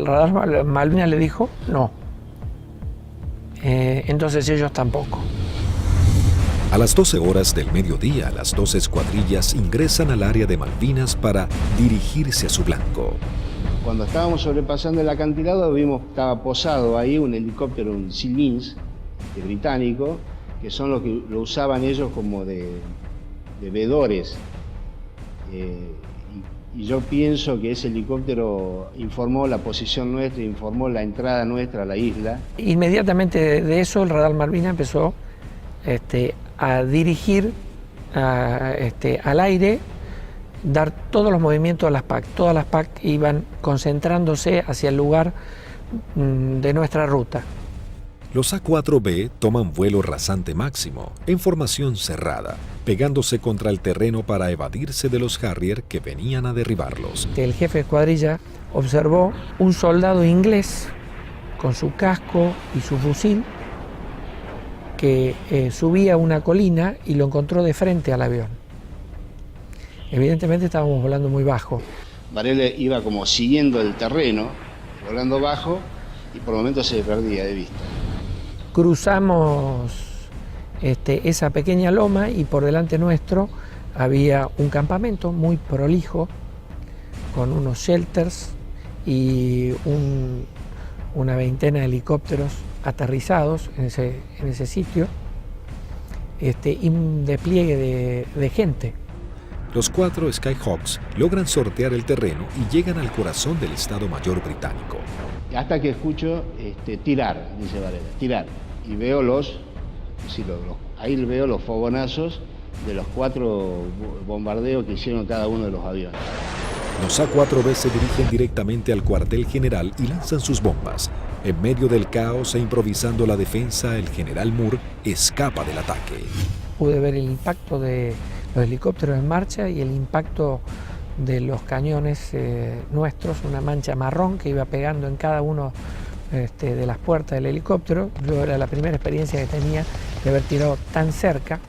radar Malvinas le dijo: no. Entonces ellos tampoco. A las 12 horas del mediodía, las 2 escuadrillas ingresan al área de Malvinas para dirigirse a su blanco. Cuando estábamos sobrepasando el acantilado, vimos que estaba posado ahí un helicóptero, un Sea Lynx, británico, que son los que lo usaban ellos como de vedores. Y yo pienso que ese helicóptero informó la posición nuestra, informó la entrada nuestra a la isla. Inmediatamente de eso, el radar Malvinas empezó a dirigir al aire, dar todos los movimientos a las PAC. Todas las PAC iban concentrándose hacia el lugar de nuestra ruta. Los A-4B toman vuelo rasante máximo, en formación cerrada, pegándose contra el terreno para evadirse de los Harrier que venían a derribarlos. El jefe de escuadrilla observó un soldado inglés con su casco y su fusil que subía una colina y lo encontró de frente al avión. Evidentemente estábamos volando muy bajo. Varela iba como siguiendo el terreno, volando bajo, y por momentos se perdía de vista. Cruzamos esa pequeña loma y por delante nuestro había un campamento muy prolijo con unos shelters y una veintena de helicópteros aterrizados en ese sitio, y un despliegue de gente. Los 4 Skyhawks logran sortear el terreno y llegan al corazón del Estado Mayor británico. Hasta que escucho tirar, dice Varela, tirar. Y veo ahí veo los fogonazos de los 4 bombardeos que hicieron cada uno de los aviones. Los A-4B se dirigen directamente al cuartel general y lanzan sus bombas. En medio del caos e improvisando la defensa, el general Moore escapa del ataque. Pude ver el impacto de los helicópteros en marcha y el impacto de los cañones nuestros, una mancha marrón que iba pegando en cada uno de las puertas del helicóptero. Yo era la primera experiencia que tenía de haber tirado tan cerca.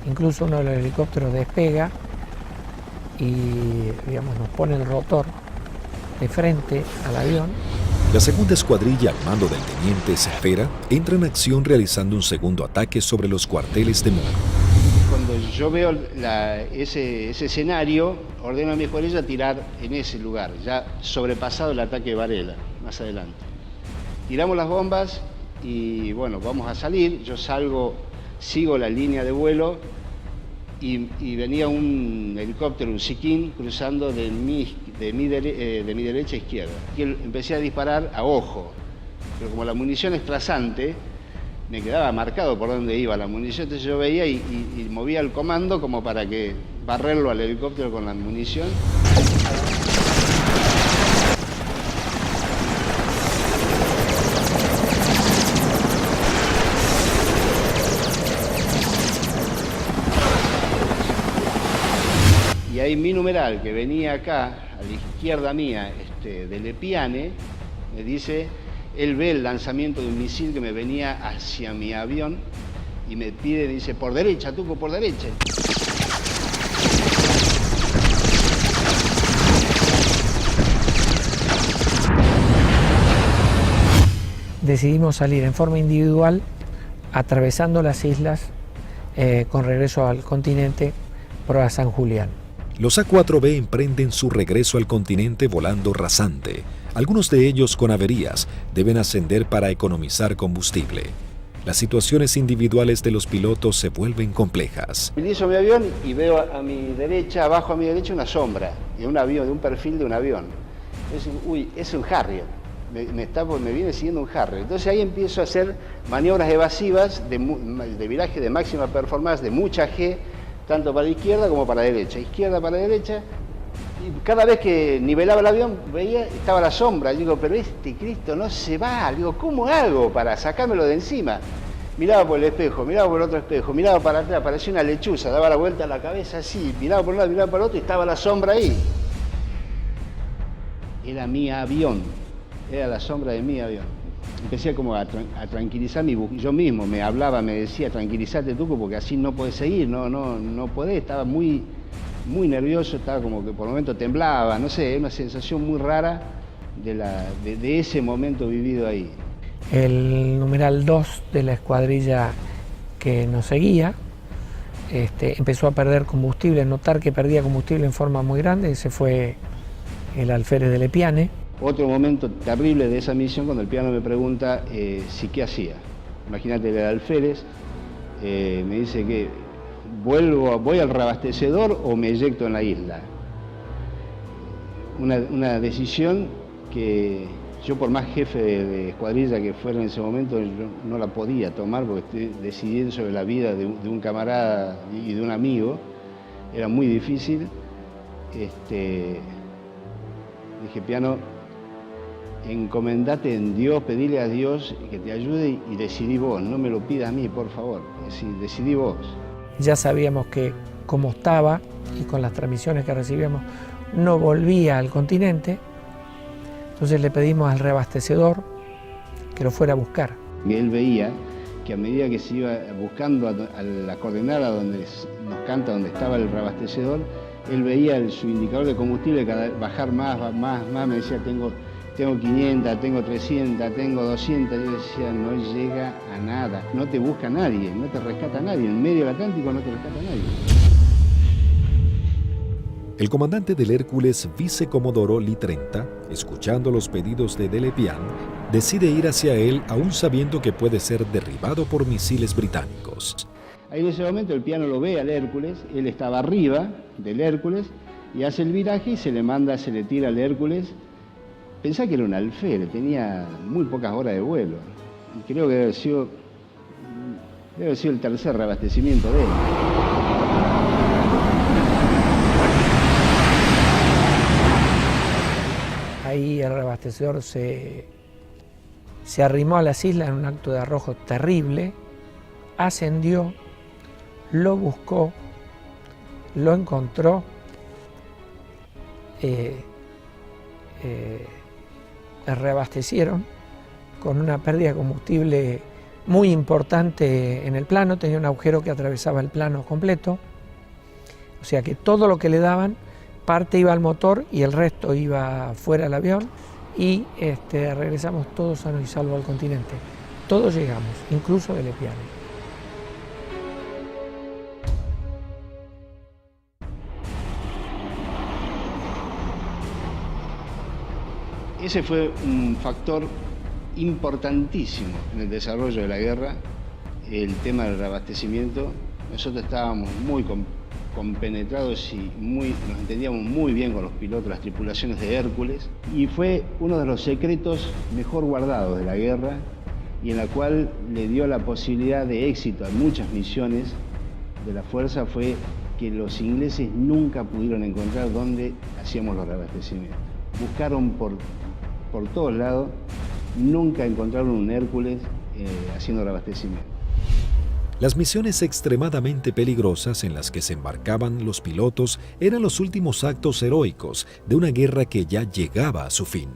Incluso uno de los helicópteros despega y, digamos, nos pone el rotor de frente al avión. La segunda escuadrilla, al mando del teniente Cepeda, entra en acción realizando un segundo ataque sobre los cuarteles de Muro. Cuando yo veo ese escenario, ordeno a mi escuadrilla tirar en ese lugar, ya sobrepasado el ataque de Varela, más adelante. Tiramos las bombas y bueno, vamos a salir. Yo salgo, sigo la línea de vuelo y venía un helicóptero, un Siquín, cruzando de mi derecha a izquierda. Y empecé a disparar a ojo, pero como la munición es trazante, me quedaba marcado por dónde iba la munición, entonces yo veía y movía el comando como para que barrerlo al helicóptero con la munición. Y ahí mi numeral, que venía acá, a la izquierda mía, de Lepiane, me dice, él ve el lanzamiento de un misil que me venía hacia mi avión y me pide, dice, por derecha, Tuco, por derecha. Decidimos salir en forma individual, atravesando las islas, con regreso al continente, proa San Julián. Los A4B emprenden su regreso al continente volando rasante. Algunos de ellos con averías deben ascender para economizar combustible. Las situaciones individuales de los pilotos se vuelven complejas. Utilizo mi avión y veo a mi derecha, abajo a mi derecha, una sombra de un avión, de un perfil de un avión. Uy, es un Harrier. Me viene siguiendo un Harrier. Entonces ahí empiezo a hacer maniobras evasivas de viraje de máxima performance, de mucha G, tanto para la izquierda como para la derecha. Izquierda para la derecha. Y cada vez que nivelaba el avión, veía, estaba la sombra. Yo digo, pero este Cristo no se va. Digo, ¿cómo hago para sacármelo de encima? Miraba por el espejo, miraba por el otro espejo, miraba para atrás, parecía una lechuza, daba la vuelta a la cabeza así, miraba por un lado, miraba para el otro y estaba la sombra ahí. Era mi avión, era la sombra de mi avión. Empecé como a tranquilizar yo mismo, me hablaba, me decía, tranquilízate Tuco, porque así no podés seguir, no podés, estaba muy nervioso, estaba como que por momentos temblaba, no sé, una sensación muy rara de ese momento vivido ahí. El numeral 2 de la escuadrilla que nos seguía empezó a perder combustible, notar que perdía combustible en forma muy grande, ese fue el alférez de Lepiane. Otro momento terrible de esa misión, cuando el piano me pregunta si qué hacía. Imagínate, el alférez me dice que voy al reabastecedor o me eyecto en la isla. Una decisión que yo, por más jefe de escuadrilla que fuera en ese momento, yo no la podía tomar porque estoy decidiendo sobre la vida de un camarada y de un amigo. Era muy difícil. Dije, piano, encomendate en Dios, pedile a Dios que te ayude y decidí vos, no me lo pidas a mí, por favor, decidí vos. Ya sabíamos que como estaba y con las transmisiones que recibíamos no volvía al continente, entonces le pedimos al reabastecedor que lo fuera a buscar. Y él veía que a medida que se iba buscando a la coordenada donde nos canta, donde estaba el reabastecedor, él veía su indicador de combustible bajar más, me decía, tengo 500, tengo 300, tengo 200, yo decía, no llega a nada, no te busca nadie, no te rescata nadie, en medio del Atlántico no te rescata nadie. El comandante del Hércules, vicecomodoro Lee 30, escuchando los pedidos de Lepiane, decide ir hacia él aún sabiendo que puede ser derribado por misiles británicos. Ahí en ese momento el piano lo ve al Hércules, él estaba arriba del Hércules y hace el viraje y se le tira al Hércules. Pensá que era un alférez, tenía muy pocas horas de vuelo. Y creo que debe haber sido el tercer reabastecimiento de él. Ahí el reabastecedor se arrimó a las islas en un acto de arrojo terrible, ascendió, lo buscó, lo encontró reabastecieron con una pérdida de combustible muy importante en el plano, tenía un agujero que atravesaba el plano completo, o sea que todo lo que le daban, parte iba al motor y el resto iba fuera del avión, y regresamos todos sanos y salvos al continente. Todos llegamos, incluso del Epiale. Ese fue un factor importantísimo en el desarrollo de la guerra, el tema del reabastecimiento. Nosotros estábamos muy compenetrados y nos entendíamos muy bien con los pilotos, las tripulaciones de Hércules, y fue uno de los secretos mejor guardados de la guerra y en la cual le dio la posibilidad de éxito a muchas misiones de la Fuerza, fue que los ingleses nunca pudieron encontrar dónde hacíamos los reabastecimientos. Buscaron por todos lados, nunca encontraron un Hércules haciendo reabastecimiento. Las misiones extremadamente peligrosas en las que se embarcaban los pilotos eran los últimos actos heroicos de una guerra que ya llegaba a su fin.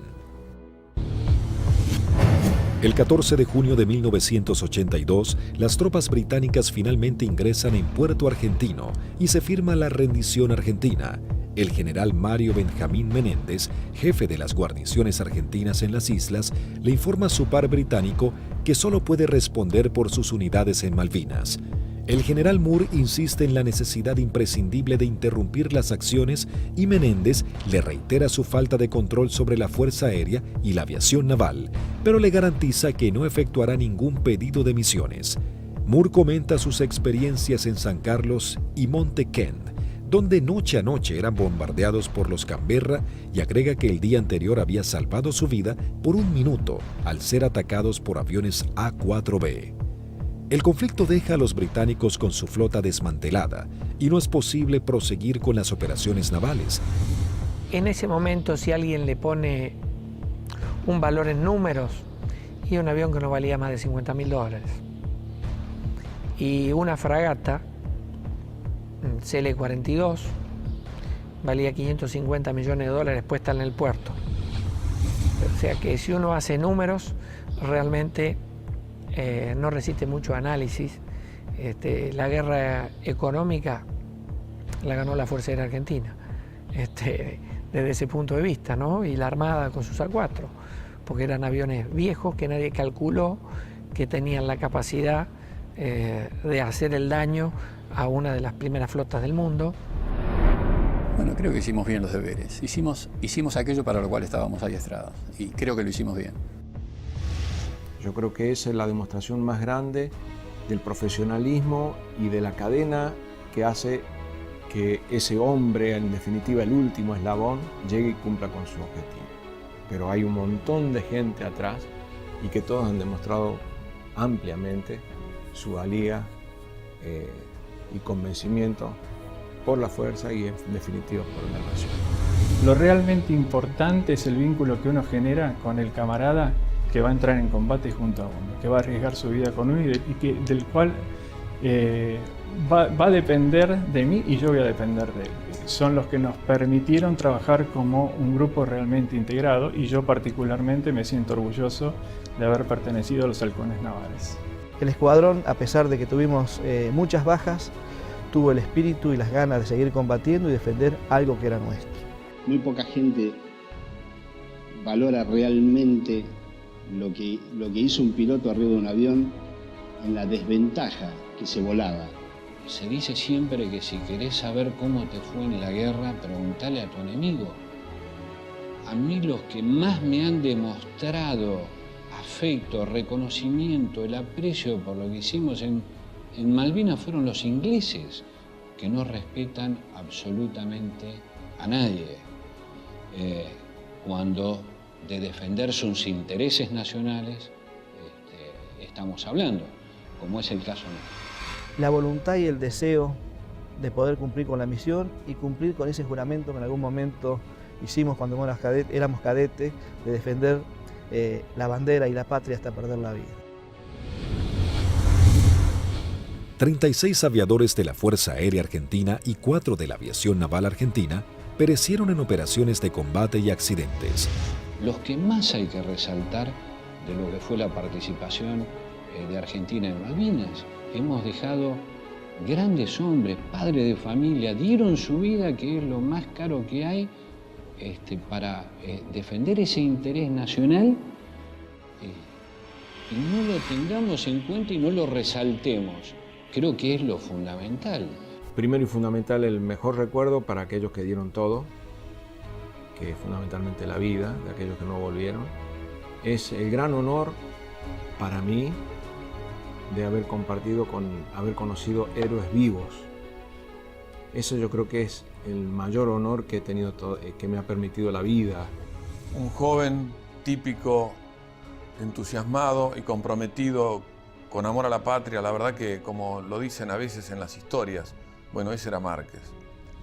El 14 de junio de 1982, las tropas británicas finalmente ingresan en Puerto Argentino y se firma la rendición argentina. El general Mario Benjamín Menéndez, jefe de las guarniciones argentinas en las islas, le informa a su par británico que solo puede responder por sus unidades en Malvinas. El general Moore insiste en la necesidad imprescindible de interrumpir las acciones y Menéndez le reitera su falta de control sobre la Fuerza Aérea y la aviación naval, pero le garantiza que no efectuará ningún pedido de misiones. Moore comenta sus experiencias en San Carlos y Monte Kent, donde noche a noche eran bombardeados por los Canberra, y agrega que el día anterior había salvado su vida por un minuto al ser atacados por aviones A-4B. El conflicto deja a los británicos con su flota desmantelada y no es posible proseguir con las operaciones navales. En ese momento, si alguien le pone un valor en números, y un avión que no valía más de $50.000, y una fragata CL-42 valía $550 millones puesta en el puerto. O sea que si uno hace números, realmente no resiste mucho análisis. La guerra económica la ganó la Fuerza Aérea Argentina, desde ese punto de vista, ¿no? Y la Armada con sus A4, porque eran aviones viejos que nadie calculó que tenían la capacidad de hacer el daño a una de las primeras flotas del mundo. Bueno, creo que hicimos bien los deberes. Hicimos aquello para lo cual estábamos adiestrados y creo que lo hicimos bien. Yo creo que esa es la demostración más grande del profesionalismo y de la cadena que hace que ese hombre, en definitiva el último eslabón, llegue y cumpla con su objetivo. Pero hay un montón de gente atrás y que todos han demostrado ampliamente su valía y convencimiento por la fuerza y en definitiva por la nación. Lo realmente importante es el vínculo que uno genera con el camarada que va a entrar en combate junto a uno, que va a arriesgar su vida con uno y del cual va a depender de mí y yo voy a depender de él. Son los que nos permitieron trabajar como un grupo realmente integrado y yo particularmente me siento orgulloso de haber pertenecido a los halcones navales. El escuadrón, a pesar de que tuvimos muchas bajas, tuvo el espíritu y las ganas de seguir combatiendo y defender algo que era nuestro. Muy poca gente valora realmente lo que hizo un piloto arriba de un avión en la desventaja que se volaba. Se dice siempre que si querés saber cómo te fue en la guerra, preguntale a tu enemigo. A mí los que más me han demostrado afecto, reconocimiento, el aprecio por lo que hicimos en Malvinas fueron los ingleses, que no respetan absolutamente a nadie. Cuando de defender sus intereses nacionales estamos hablando, como es el caso nuestro. La voluntad y el deseo de poder cumplir con la misión y cumplir con ese juramento que en algún momento hicimos cuando éramos cadetes, de defender la bandera y la patria hasta perder la vida. 36 aviadores de la Fuerza Aérea Argentina y 4 de la Aviación Naval Argentina perecieron en operaciones de combate y accidentes. Los que más hay que resaltar de lo que fue la participación de Argentina en Malvinas, hemos dejado grandes hombres, padres de familia, dieron su vida, que es lo más caro que hay, para defender ese interés nacional, y no lo tengamos en cuenta y no lo resaltemos. Creo que es lo fundamental. Primero y fundamental, el mejor recuerdo para aquellos que dieron todo, que es fundamentalmente la vida de aquellos que no volvieron. Es el gran honor para mí de haber haber conocido héroes vivos. Eso yo creo que es el mayor honor que he tenido, que me ha permitido la vida. Un joven típico, entusiasmado y comprometido con amor a la patria. La verdad que, como lo dicen a veces en las historias, bueno, ese era Márquez.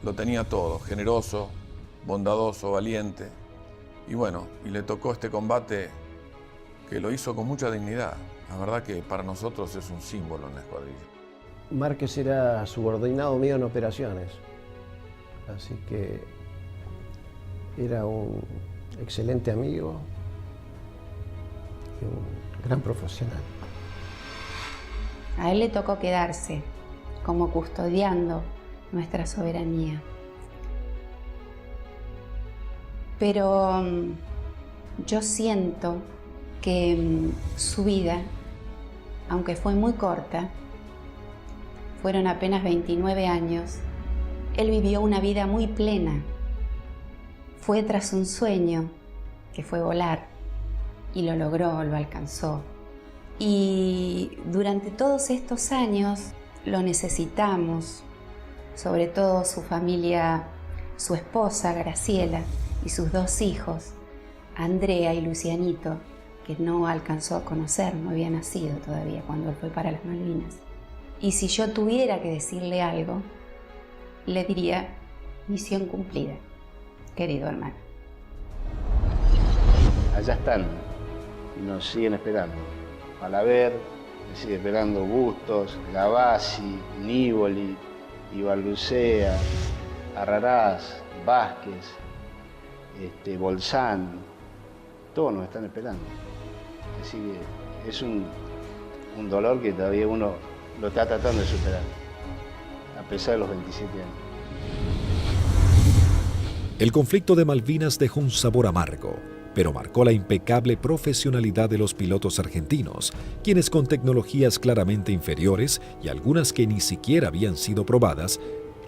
Lo tenía todo, generoso, bondadoso, valiente. Y bueno, y le tocó este combate que lo hizo con mucha dignidad. La verdad que para nosotros es un símbolo en la escuadrilla. Márquez era subordinado mío en operaciones, así que era un excelente amigo y un gran profesional. A él le tocó quedarse como custodiando nuestra soberanía. Pero yo siento que su vida, aunque fue muy corta, fueron apenas 29 años, él vivió una vida muy plena. Fue tras un sueño, que fue volar, y lo logró, lo alcanzó. Y durante todos estos años lo necesitamos, sobre todo su familia, su esposa Graciela y sus 2 hijos, Andrea y Lucianito, que no alcanzó a conocer, no había nacido todavía cuando él fue para las Malvinas. Y si yo tuviera que decirle algo, le diría: misión cumplida, querido hermano. Allá están y nos siguen esperando. Malaver, me sigue esperando Bustos, Gavassi, Nívoli, Ibarlucea, Arrarás, Vázquez, Bolzán, todos nos están esperando. Así que es un dolor que todavía uno lo está tratando de superar, a pesar de los 27 años. El conflicto de Malvinas dejó un sabor amargo, pero marcó la impecable profesionalidad de los pilotos argentinos, quienes con tecnologías claramente inferiores y algunas que ni siquiera habían sido probadas,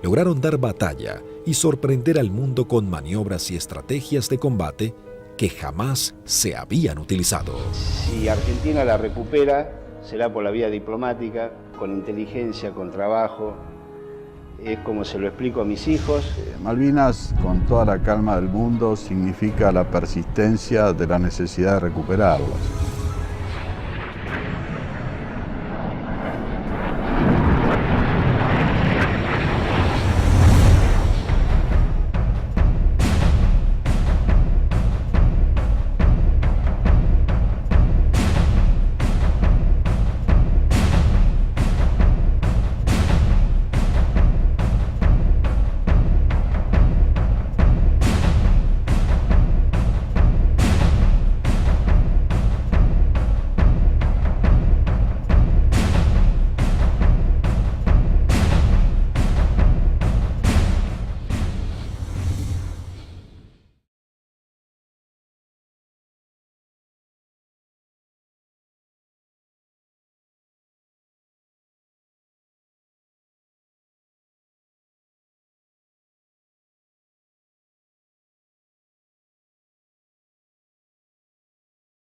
lograron dar batalla y sorprender al mundo con maniobras y estrategias de combate que jamás se habían utilizado. Si Argentina la recupera, será por la vía diplomática, con inteligencia, con trabajo. Es como se lo explico a mis hijos. Malvinas, con toda la calma del mundo, significa la persistencia de la necesidad de recuperarlas.